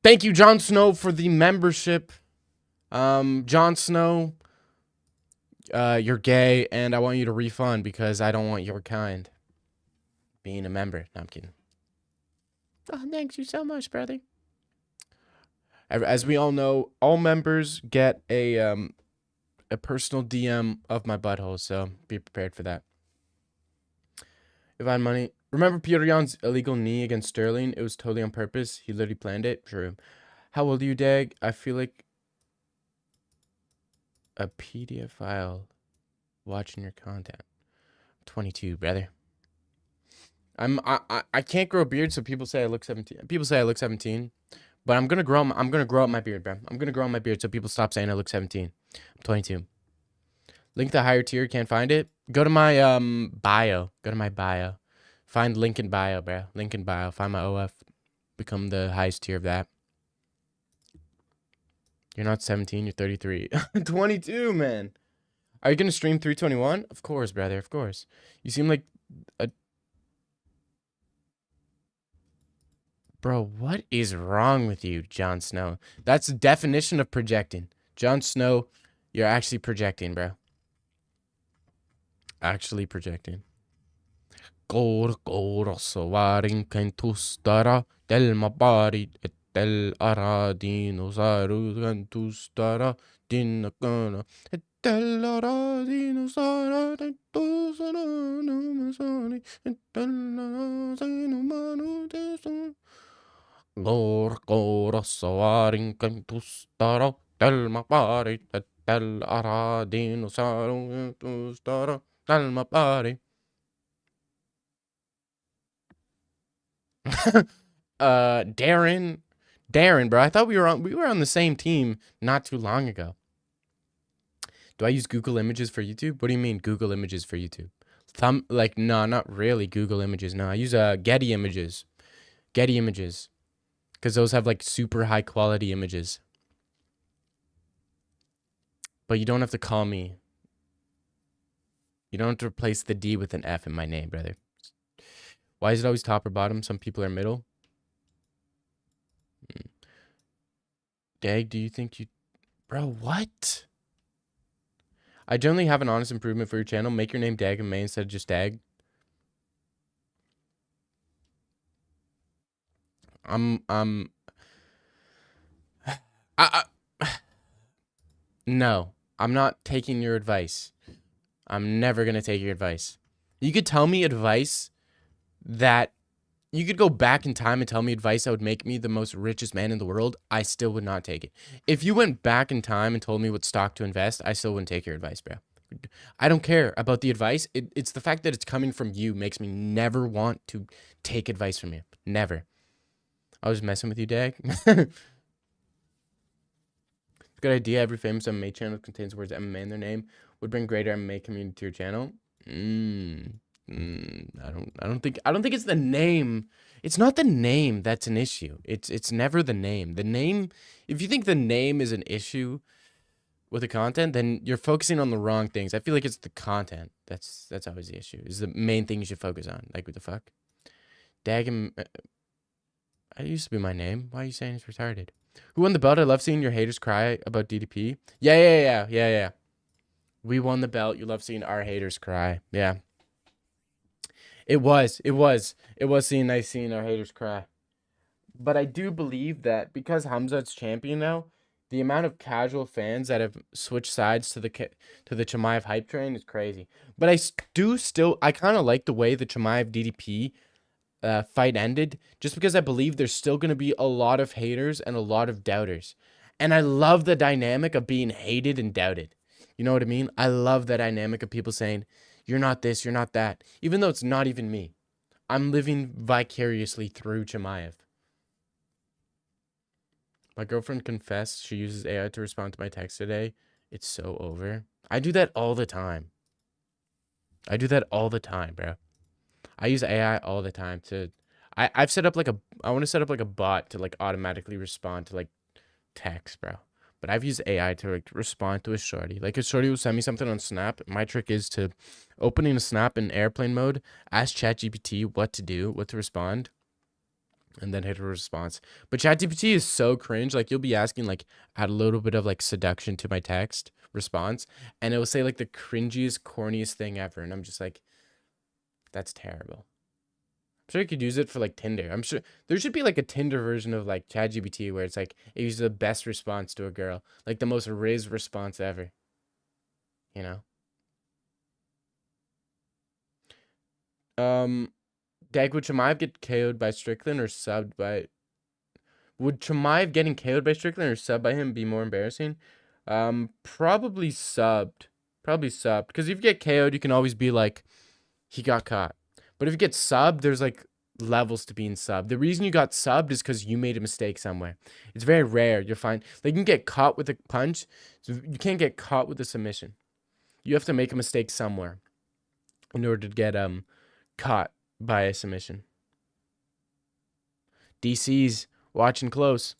Thank you, Jon Snow, for the membership. Jon Snow, you're gay, and I want you to refund because I don't want your kind being a member. No, I'm kidding. Oh, thanks you so much, brother. As we all know, all members get a personal DM of my butthole, so be prepared for that. If I had money, remember Peter Jan's illegal knee against Sterling? It was totally on purpose. He literally planned it. True. How old are you, Dag? I feel like a PDF file watching your content. 22, brother. I can't grow a beard, so people say I look 17. People say I look 17, but I'm gonna grow out my beard, bro. I'm gonna grow out my beard so people stop saying I look 17. I'm 22. Link the higher tier. Can't find it. Go to my bio. Go to my bio. Find link in bio, bro. Link in bio. Find my OF. Become the highest tier of that. You're not 17. You're 33. 22, man. Are you gonna stream 321? Of course, brother. Of course. You seem like a. Bro, what is wrong with you, Jon Snow? That's the definition of projecting. Jon Snow, you're actually projecting, bro. Actually projecting. Soaring Kentustara del Mabari del Aradino Saru Kentustara Dinakana del Aradino Sara Tusana Numasari del Manu Desun Soaring Kentustara del Mabari del Aradino Saru Kentustara del Mabari. Darren, bro. I thought we were on the same team not too long ago. Do I use Google Images for YouTube? What do you mean Google Images for YouTube? No, not really Google Images. No, I use Getty Images. Getty Images. Because those have like super high quality images. But you don't have to call me. You don't have to replace the D with an F in my name, brother. Why is it always top or bottom? Some people are middle. Dag, do you think you... Bro, what? I generally have an honest improvement for your channel. Make your name Dag and May instead of just Dag. No, I'm not taking your advice. I'm never going to take your advice. You could tell me advice that... You could go back in time and tell me advice that would make me the most richest man in the world. I still would not take it. If you went back in time and told me what stock to invest, I still wouldn't take your advice, bro. I don't care about the advice. It's the fact that it's coming from you makes me never want to take advice from you. Never. I was messing with you, Dag. Good idea. Every famous MMA channel contains words MMA in their name. Would bring greater MMA community to your channel. I don't think it's the name. It's not the name that's an issue. It's never the name. The name, if you think the name is an issue with the content, then you're focusing on the wrong things. I feel like it's the content. That's always the issue. Is the main thing you should focus on. Like, what the fuck? Dagum, I used to be my name. Why are you saying it's retarded? Who won the belt? I love seeing your haters cry about DDP. Yeah. We won the belt. You love seeing our haters cry. Yeah. It was nice seeing our haters cry. But I do believe that because Hamzat's champion now, the amount of casual fans that have switched sides to the Chimaev hype train is crazy. But I kind of like the way the Chimaev DDP fight ended, just because I believe there's still going to be a lot of haters and a lot of doubters. And I love the dynamic of being hated and doubted. You know what I mean? I love the dynamic of people saying, you're not this, you're not that, even though it's not even me. I'm living vicariously through Chimaev. My girlfriend confessed she uses AI to respond to my text today. It's so over. I do that all the time. Bro. I use AI all the time to I've set up I want to set up like a bot to like automatically respond to like text, bro. But I've used AI to like respond to a shorty. Like a shorty will send me something on Snap. My trick is to opening a Snap in airplane mode, ask ChatGPT what to do, what to respond, and then hit a response. But ChatGPT is so cringe. Like you'll be asking like add a little bit of like seduction to my text response, and it will say like the cringiest, corniest thing ever, and I'm just like, that's terrible. I'm sure you could use it for like Tinder. I'm sure there should be like a Tinder version of like ChatGPT where it's like it uses the best response to a girl, like the most Riz response ever. You know. Dag, would Chimaev get KO'd by Strickland or subbed by? Would Chimaev getting KO'd by Strickland or subbed by him be more embarrassing? Probably subbed. Probably subbed. Because if you get KO'd, you can always be like, he got caught. But if you get subbed, there's like levels to being subbed. The reason you got subbed is because you made a mistake somewhere. It's very rare. You'll find like you can get caught with a punch. So you can't get caught with a submission. You have to make a mistake somewhere in order to get caught by a submission. DC's watching close.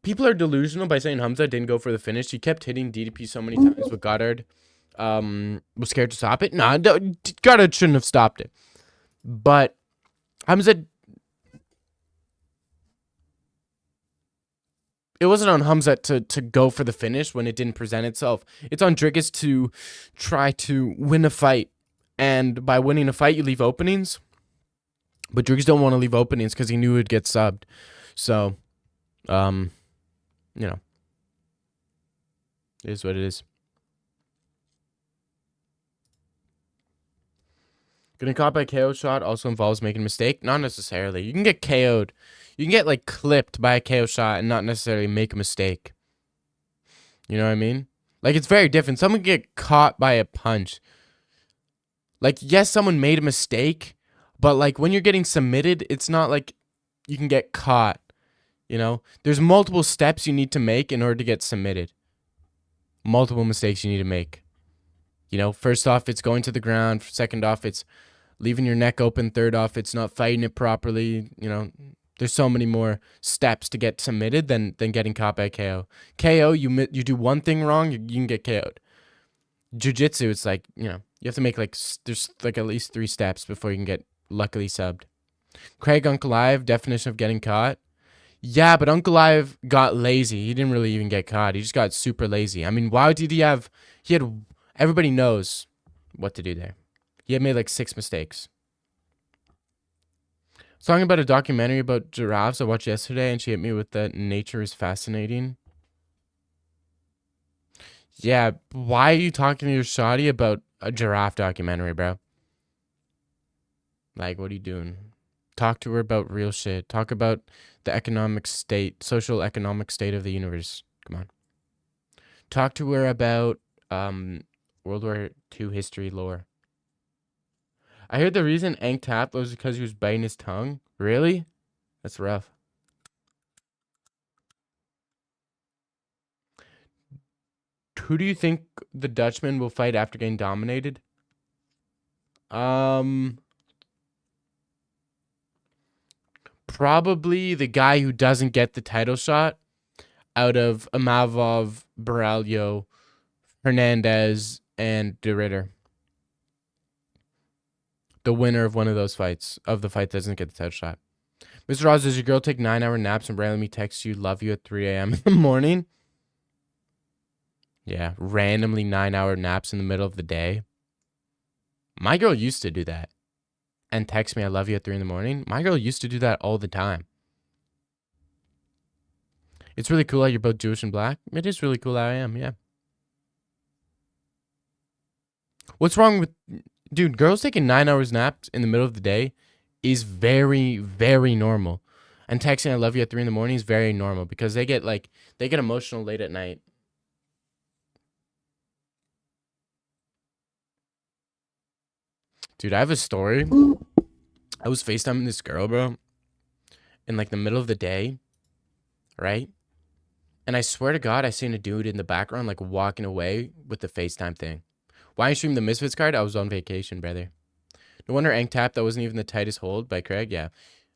People are delusional by saying Hamza didn't go for the finish. He kept hitting DDP so many times with Goddard. Was scared to stop it. Nah, Goddard shouldn't have stopped it. But Hamza, it wasn't on Hamza to go for the finish when it didn't present itself. It's on Drickus to try to win a fight. And by winning a fight, you leave openings. But Drickus don't want to leave openings because he knew he'd get subbed. So, you know, it is what it is. Getting caught by a KO shot also involves making a mistake? Not necessarily. You can get KO'd. You can get, like, clipped by a KO shot and not necessarily make a mistake. You know what I mean? Like, it's very different. Someone can get caught by a punch. Like, yes, someone made a mistake, but, like, when you're getting submitted, it's not like you can get caught. You know? There's multiple steps you need to make in order to get submitted. Multiple mistakes you need to make. You know, first off, it's going to the ground. Second off, it's leaving your neck open. Third off, it's not fighting it properly. You know, there's so many more steps to get submitted than getting caught by KO. KO, you do one thing wrong, you can get KO'd. Jiu-jitsu, it's like, you know, you have to make like, there's like at least 3 steps before you can get luckily subbed. Craig Uncle Live, definition of getting caught. Yeah, but Uncle Live got lazy. He didn't really even get caught. He just got super lazy. I mean, why did he had, everybody knows what to do there. He had made like 6 mistakes. I was talking about a documentary about giraffes I watched yesterday, and she hit me with that nature is fascinating. Yeah, why are you talking to your shawty about a giraffe documentary, bro? Like, what are you doing? Talk to her about real shit. Talk about the economic state, social economic state of the universe. Come on. Talk to her about World War II history lore. I heard the reason Aang tapped was because he was biting his tongue. Really? That's rough. Who do you think the Dutchman will fight after getting dominated? Probably the guy who doesn't get the title shot out of Amavov, Baralho, Hernandez, and De Ritter. The winner of one of those fights, of the fight that doesn't get the title shot. Mr. Oz, does your girl take 9-hour naps and randomly text you, love you at 3 a.m. in the morning? Yeah, randomly 9-hour naps in the middle of the day. My girl used to do that. And text me, I love you at 3 in the morning. My girl used to do that all the time. It's really cool how you're both Jewish and black. It is really cool how I am, yeah. What's wrong with... Dude, girls taking 9 hours naps in the middle of the day is very, very normal. And texting I love you at 3 in the morning is very normal because they get emotional late at night. Dude, I have a story. I was FaceTiming this girl, bro, in like the middle of the day, right? And I swear to God, I seen a dude in the background like walking away with the FaceTime thing. Why I streamed the Misfits card? I was on vacation, brother. No wonder Ank Tap, that wasn't even the tightest hold by Craig. Yeah.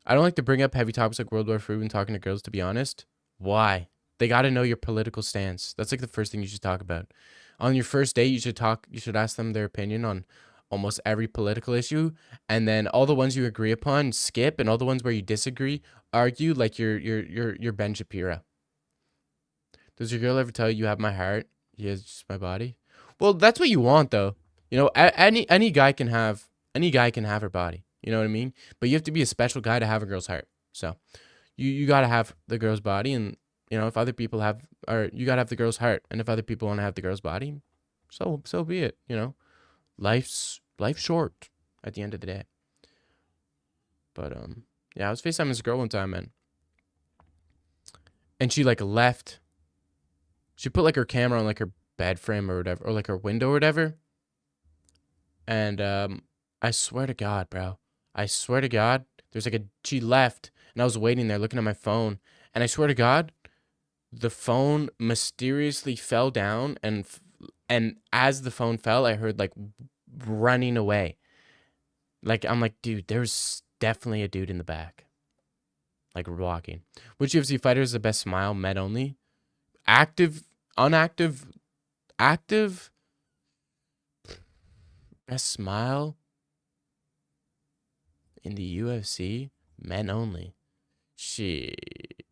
I don't like to bring up heavy topics like World War III when talking to girls, to be honest. Why? They got to know your political stance. That's like the first thing you should talk about. On your first date, you should ask them their opinion on almost every political issue, and then all the ones you agree upon, skip, and all the ones where you disagree, argue like you're Ben Shapiro. Does your girl ever tell you have my heart? He has just my body. Well, that's what you want, though. You know, any guy can have her body. You know what I mean? But you have to be a special guy to have a girl's heart. So, you gotta have the girl's body, and you know if other people have, or you gotta have the girl's heart, and if other people want to have the girl's body, so be it. You know, life's short at the end of the day. But yeah, I was FaceTiming this girl one time, man, and she like left. She put like her camera on like her bed frame or whatever, or like her window or whatever. And I swear to God, bro. I swear to God, there's like she left and I was waiting there looking at my phone. And I swear to God, the phone mysteriously fell down. And as the phone fell, I heard like running away. Like, I'm like, dude, there's definitely a dude in the back. Like walking. Which UFC fighter is the best smile? Men only? Active, unactive, active, best smile in the UFC, men only. Shit.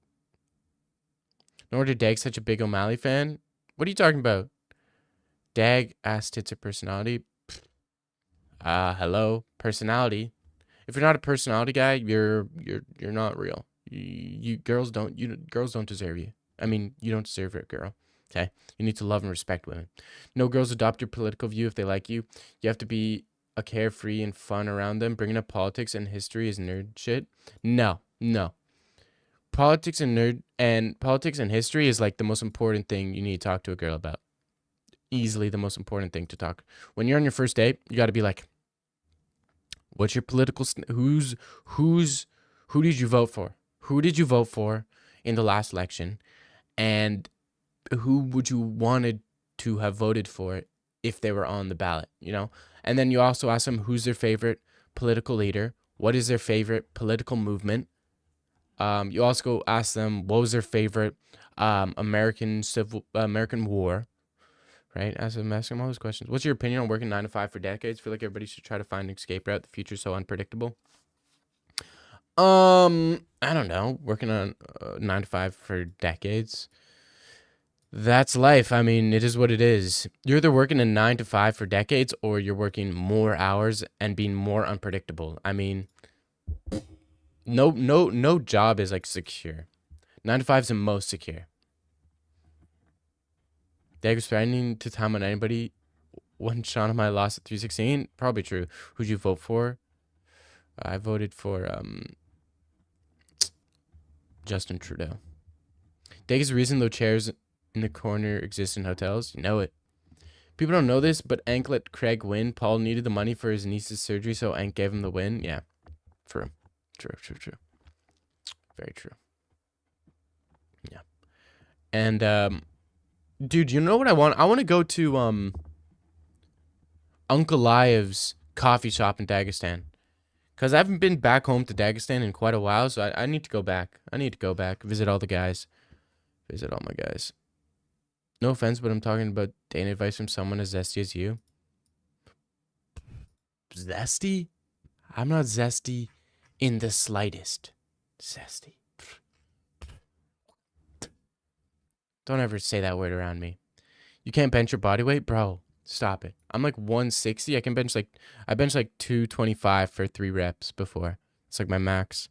No wonder Dag's such a big O'Malley fan. What are you talking about? Dag ass tits or personality. Hello, personality. If you're not a personality guy, you're not real. Girls don't deserve you. I mean, you don't deserve it, girl. Okay? You need to love and respect women. No girls adopt your political view if they like you. You have to be a carefree and fun around them. Bringing up politics and history is nerd shit. No. Politics and history is like the most important thing you need to talk to a girl about. Easily the most important thing to talk. When you're on your first date, you got to be like, what's your political who did you vote for? Who did you vote for in the last election? And who would you wanted to have voted for if they were on the ballot, you know? And then you also ask them who's their favorite political leader, what is their favorite political movement. You also go ask them what was their favorite American war, right? Ask them all those questions. What's your opinion on working 9 to 5 for decades? Feel like everybody should try to find an escape route. The future's so unpredictable. I don't know. Working on 9 to 5 for decades. That's life. I mean, it is what it is. You're either working a 9 to 5 for decades or you're working more hours and being more unpredictable. I mean, no job is like secure. 9 to 5 is the most secure. Dag was threatening to time on anybody when Sean and I lost at 316. Probably true. Who'd you vote for? I voted for Justin Trudeau. Dag is the reason though chairs in the corner exist in hotels. You know it. People don't know this, but Ank let Craig win. Paul needed the money for his niece's surgery, so Ank gave him the win. Yeah. True. Very true. Yeah. And dude, you know what I want? I want to go to Uncle Liev's coffee shop in Dagestan. Because I haven't been back home to Dagestan in quite a while, so I need to go back. Visit all the guys. Visit all my guys. No offense, but I'm talking about dating advice from someone as zesty as you. Zesty? I'm not zesty in the slightest. Zesty. Don't ever say that word around me. You can't bench your body weight? Bro, stop it. I'm like 160. I bench like 225 for 3 reps before. It's like my max.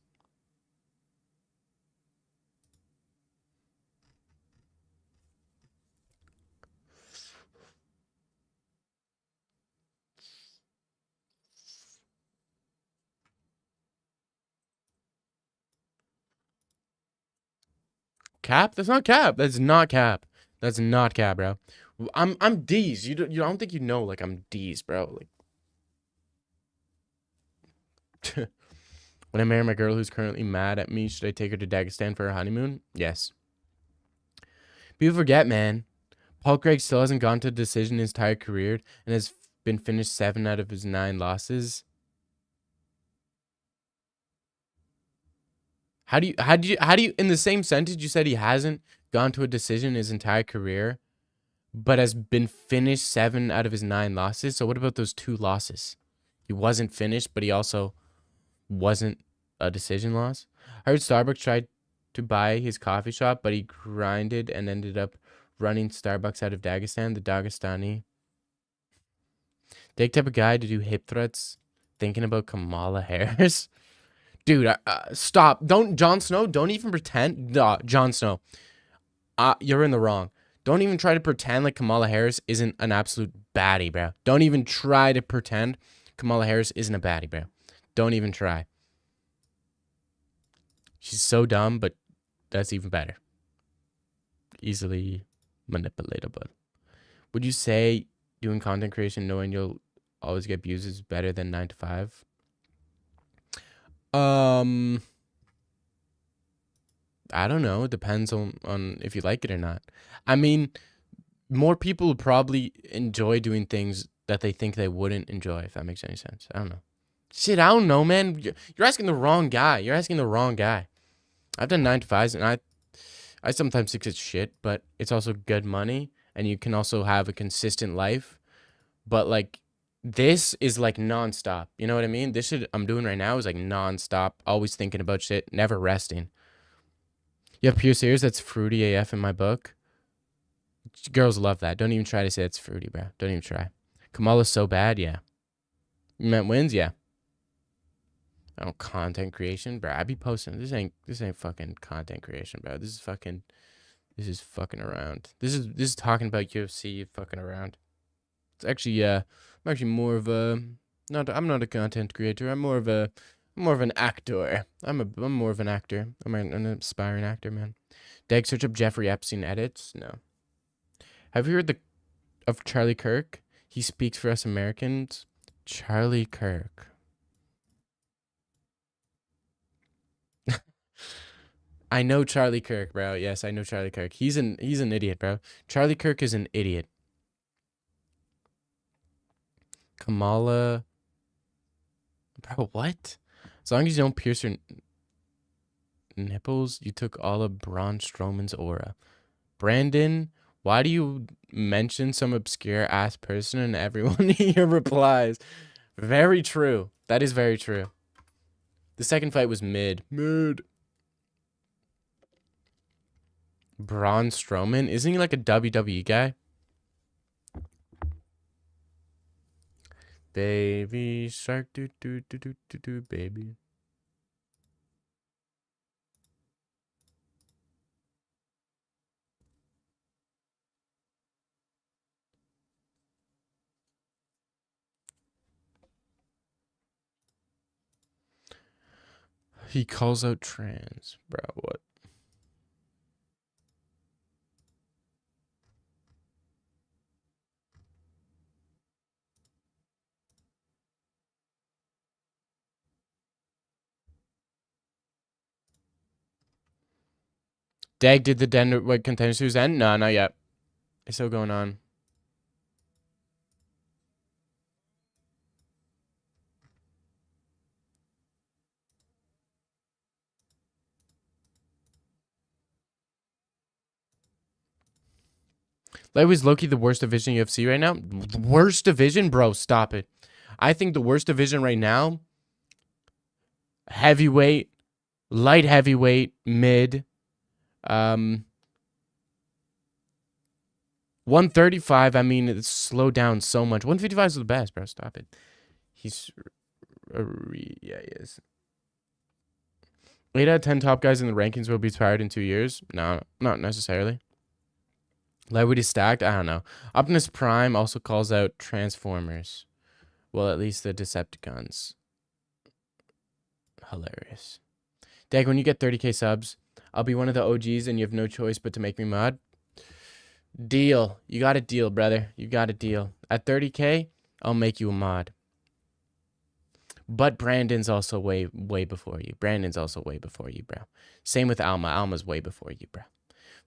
Cap? That's not cap. That's not cap. That's not cap, bro. I'm D's. You don't think you know like I'm D's, bro. Like when I marry my girl who's currently mad at me, should I take her to Dagestan for her honeymoon? Yes. People forget, man. Paul Craig still hasn't gone to a decision in his entire career and has been finished 7 out of his 9 losses. How do you in the same sentence you said he hasn't gone to a decision his entire career, but has been finished 7 out of his 9 losses? So what about those 2 losses? He wasn't finished, but he also wasn't a decision loss. I heard Starbucks tried to buy his coffee shop, but he grinded and ended up running Starbucks out of Dagestan, the Dagestani. The type of guy to do hip threats thinking about Kamala Harris. Dude, stop. Don't, Jon Snow, don't even pretend. Jon Snow, you're in the wrong. Don't even try to pretend like Kamala Harris isn't an absolute baddie, bro. Don't even try to pretend Kamala Harris isn't a baddie, bro. Don't even try. She's so dumb, but that's even better. Easily manipulatable. Would you say doing content creation knowing you'll always get views is better than 9 to 5? I don't know. It depends on if you like it or not. I mean, more people would probably enjoy doing things that they think they wouldn't enjoy, if that makes any sense. I don't know. Shit, I don't know, man. You're asking the wrong guy. You're asking the wrong guy. I've done 9 to 5s, and I sometimes think it's shit, but it's also good money, and you can also have a consistent life. But like, this is like nonstop. You know what I mean? This shit I'm doing right now is like nonstop, always thinking about shit, never resting. You have pure serious that's fruity AF in my book. Girls love that. Don't even try to say it's fruity, bro. Don't even try. Kamala's so bad, yeah. You meant wins, yeah. Oh, content creation, bro. I be posting. This ain't fucking content creation, bro. This is fucking around. This is talking about UFC fucking around. It's actually I'm actually more of a I'm not a content creator. I'm more of an actor. I'm more of an actor. I'm an aspiring actor, man. Dag, search up Jeffrey Epstein edits. No. Have you heard of Charlie Kirk? He speaks for us Americans. Charlie Kirk. I know Charlie Kirk, bro. Yes, I know Charlie Kirk. He's an idiot, bro. Charlie Kirk is an idiot. Kamala. Bro, what? As long as you don't pierce your nipples, you took all of Braun Strowman's aura. Brandon, why do you mention some obscure ass person in every one of your replies? Very true. That is very true. The second fight was mid. Braun Strowman? Isn't he like a WWE guy? Baby shark, do do do do do do, baby. He calls out trans, bro. What? Dag, did the Denver White Contender Series end? No, not yet. It's still going on. Lightweight's Loki the worst division in UFC right now? Worst division? Bro, stop it. I think the worst division right now heavyweight, light heavyweight, mid. 135, I mean, it's slowed down so much. 155 is the best, bro. Stop it. He's, yeah, he is. 8 out of 10 top guys in the rankings will be retired in 2 years. No, not necessarily. Lightweight is stacked. I don't know. Optimus Prime also calls out Transformers. Well, at least the Decepticons. Hilarious. Dag, when you get 30k subs, I'll be one of the OGs and you have no choice but to make me mod. Deal. You got a deal, brother. You got a deal. At 30k, I'll make you a mod. But Brandon's also way before you. Brandon's also way before you, bro. Same with Alma. Alma's way before you, bro.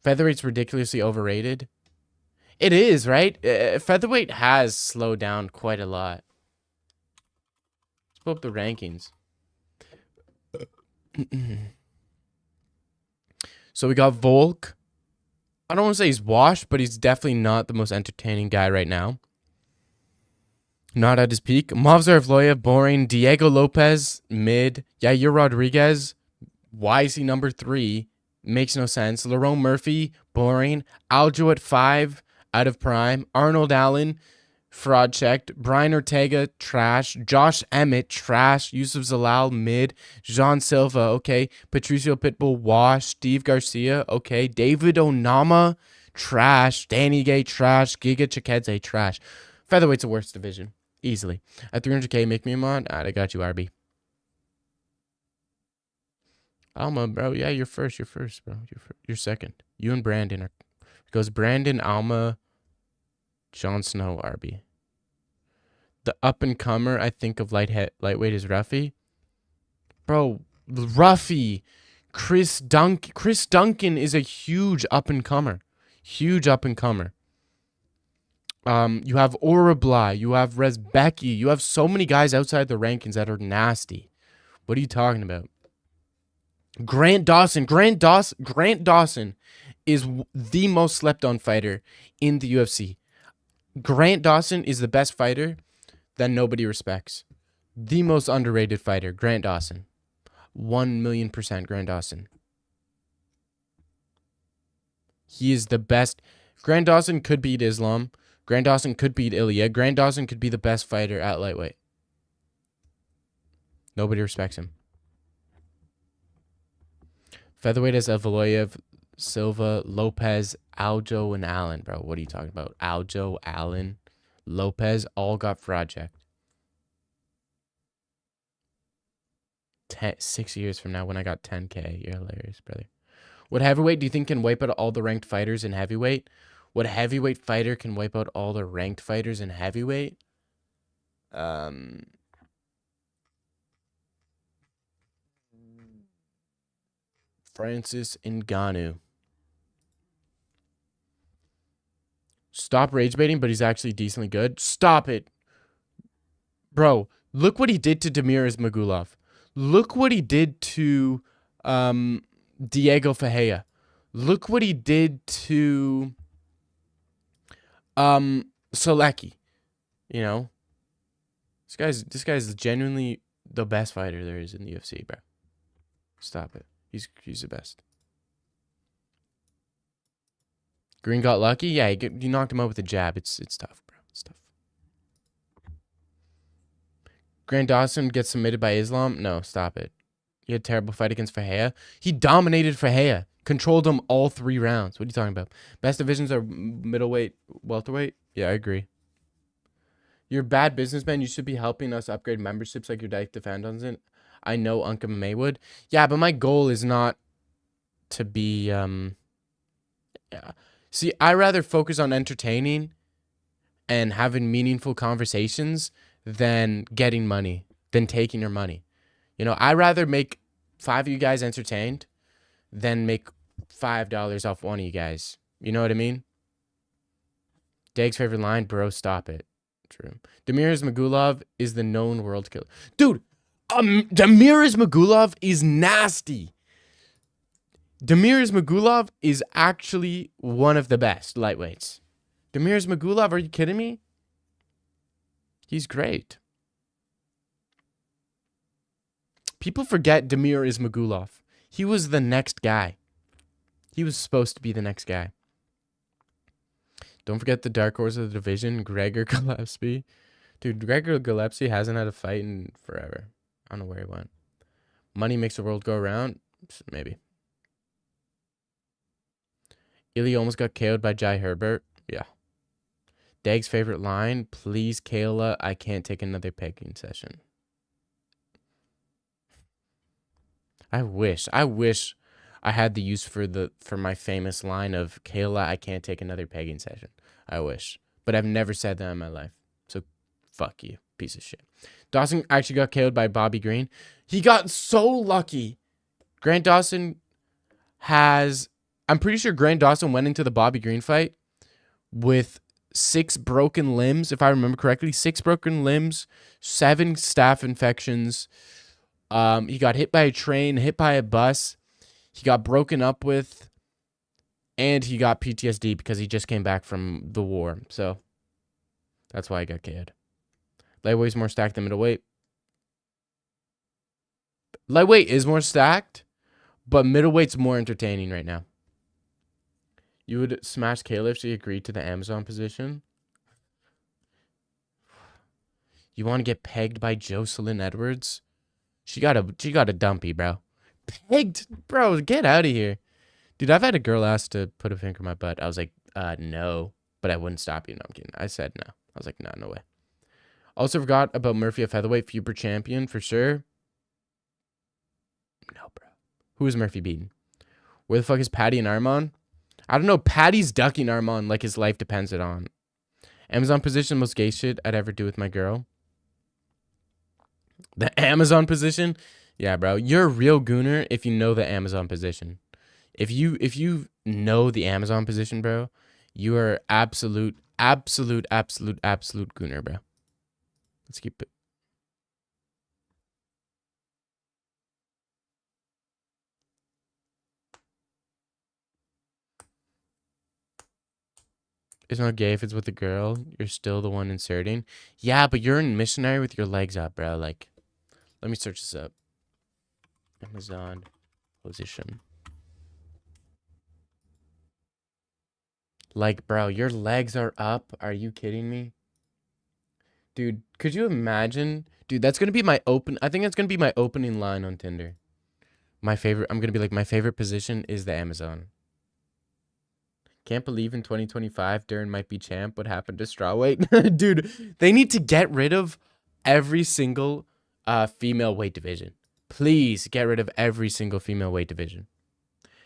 Featherweight's ridiculously overrated. It is, right? Featherweight has slowed down quite a lot. Let's pull up the rankings. So we got Volk. I don't want to say he's washed, but he's definitely not the most entertaining guy right now. Not at his peak. Movzarevloyev, boring. Diego Lopez, mid. Yair Rodriguez, why is he number 3? Makes no sense. Lerone Murphy, boring. Aljo at 5, out of prime. Arnold Allen, fraud checked. Brian Ortega, trash. Josh Emmett, trash. Yusuf Zalal, mid. Jean Silva, okay. Patricio Pitbull, wash. Steve Garcia, okay. David Onama, trash. Danny Gay, trash. Giga Chikadze, trash. Featherweight's the worst division. Easily. At 300k, make me a mod. Alright, I got you, RB. Alma, bro. Yeah, you're first. You're first, bro. You're second. You and Brandon are... It goes Brandon, Alma, Jon Snow, RB. The up-and-comer, I think, of lightweight is Ruffy. Bro, Ruffy. Chris Duncan is a huge up-and-comer. Huge up-and-comer. You have Aura Bly. You have Rezbecki. You have so many guys outside the rankings that are nasty. What are you talking about? Grant Dawson. Grant Dawson is the most slept on fighter in the UFC. Grant Dawson is the best fighter that nobody respects. The most underrated fighter, Grant Dawson. 1,000,000% Grant Dawson. He is the best. Grant Dawson could beat Islam. Grant Dawson could beat Ilya. Grant Dawson could be the best fighter at lightweight. Nobody respects him. Featherweight is Evloyev, Silva, Lopez, Aljo, and Allen. Bro, what are you talking about? Aljo, Allen, Lopez, all got project. 6 years from now when I got 10k. You're hilarious, brother. What heavyweight do you think can wipe out all the ranked fighters in heavyweight? What heavyweight fighter can wipe out all the ranked fighters in heavyweight? Francis Ngannou. Stop rage baiting, but he's actually decently good. Stop it. Bro, look what he did to Damir Ismagulov. Look what he did to Diego Ferreira. Look what he did to Solecki. You know? This guy's genuinely the best fighter there is in the UFC, bro. Stop it. He's the best. Green got lucky? Yeah, you knocked him out with a jab. It's tough, bro. It's tough. Grant Dawson gets submitted by Islam? No, stop it. He had a terrible fight against Ferreira. He dominated Ferreira. Controlled him all 3 rounds. What are you talking about? Best divisions are middleweight, welterweight? Yeah, I agree. You're a bad businessman. You should be helping us upgrade memberships like your Dyke Defendons. I know Uncle May would. Yeah, but my goal is not to be... Yeah. See, I rather focus on entertaining and having meaningful conversations than getting money, than taking your money. You know, I rather make 5 of you guys entertained than make $5 off one of you guys. You know what I mean? Dag's favorite line, bro, stop it. True. Damir Ismagulov is the known world killer. Dude, Damir Ismagulov is nasty. Damir Ismagulov is actually one of the best lightweights. Damir Ismagulov, are you kidding me? He's great. People forget Demir Ismagulov. He was the next guy. He was supposed to be the next guy. Don't forget the dark horse of the division, Gregor Gillespie. Dude, Gregor Gillespie hasn't had a fight in forever. I don't know where he went. Money makes the world go around? Maybe. Ilya almost got KO'd by Jai Herbert. Yeah. Dag's favorite line, please, Kayla, I can't take another pegging session. I wish I had the use for my famous line of Kayla, I can't take another pegging session. I wish. But I've never said that in my life. So fuck you, piece of shit. Dawson actually got KO'd by Bobby Green. He got so lucky. Grant Dawson I'm pretty sure Grant Dawson went into the Bobby Green fight with 6 broken limbs, if I remember correctly. 6 broken limbs, 7 staph infections. He got hit by a train, hit by a bus. He got broken up with, and he got PTSD because he just came back from the war. So that's why he got KO'd. Lightweight's more stacked than middleweight. Lightweight is more stacked, but middleweight's more entertaining right now. You would smash Kayla if she agreed to the Amazon position. You want to get pegged by Jocelyn Edwards? She got a dumpy, bro. Pegged? Bro, get out of here. Dude, I've had a girl ask to put a finger in my butt. I was like, no. But I wouldn't stop you. No, I'm kidding. I said no. I was like, no way. Also forgot about Murphy at featherweight, Fuber champion for sure. No, bro. Who is Murphy beating? Where the fuck is Patty and Armand? I don't know. Patty's ducking Armand like his life depends on. Amazon position, most gay shit I'd ever do with my girl. The Amazon position? Yeah, bro. You're a real gooner if you know the Amazon position. If you know the Amazon position, bro, you are absolute gooner, bro. Let's keep it. It's not gay if it's with a girl. You're still the one inserting. Yeah, but you're in missionary with your legs up, bro. Like, let me search this up. Amazon position. Like, bro, your legs are up. Are you kidding me? Dude, could you imagine? Dude, that's going to be my I think that's going to be my opening line on Tinder. I'm going to be like, my favorite position is the Amazon. Can't believe in 2025 Darren might be champ. What happened to strawweight? Dude, they need to get rid of every single female weight division. Please get rid of every single female weight division.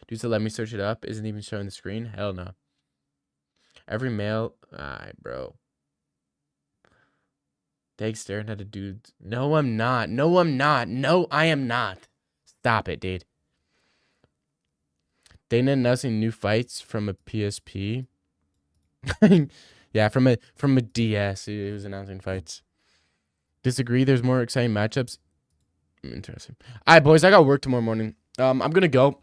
Dude, so let me search it up. Isn't even showing the screen? Hell no. Every male. Alright, bro. Thanks, staring at a dude. No, I'm not. No, I'm not. No, I am not. Stop it, dude. Dana announcing new fights from a PSP. Yeah, from a DS. He was announcing fights. Disagree. There's more exciting matchups. Interesting. All right, boys. I got work tomorrow morning. I'm gonna go.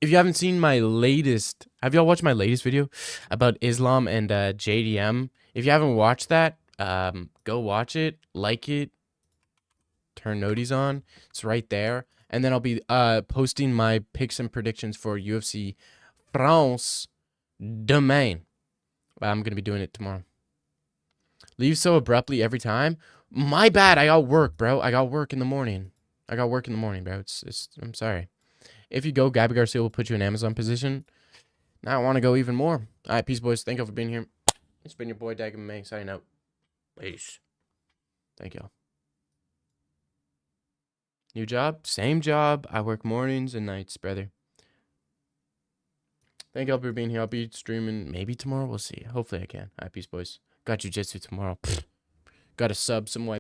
If you haven't seen my latest, have y'all watched my latest video about Islam and JDM? If you haven't watched that, go watch it, like it, turn noties on. It's right there. And then I'll be posting my picks and predictions for UFC France Domain. I'm going to be doing it tomorrow. Leave so abruptly every time. My bad. I got work, bro. I got work in the morning. Bro. I'm sorry. If you go, Gabby Garcia will put you in Amazon position. Now I want to go even more. All right, peace, boys. Thank you for being here. It's been your boy, Dag May, signing out. Peace. Thank y'all. New job, same job. I work mornings and nights, brother. Thank y'all for being here. I'll be streaming maybe tomorrow. We'll see. Hopefully I can. All right, peace, boys. Got jujitsu tomorrow. Got to sub some white.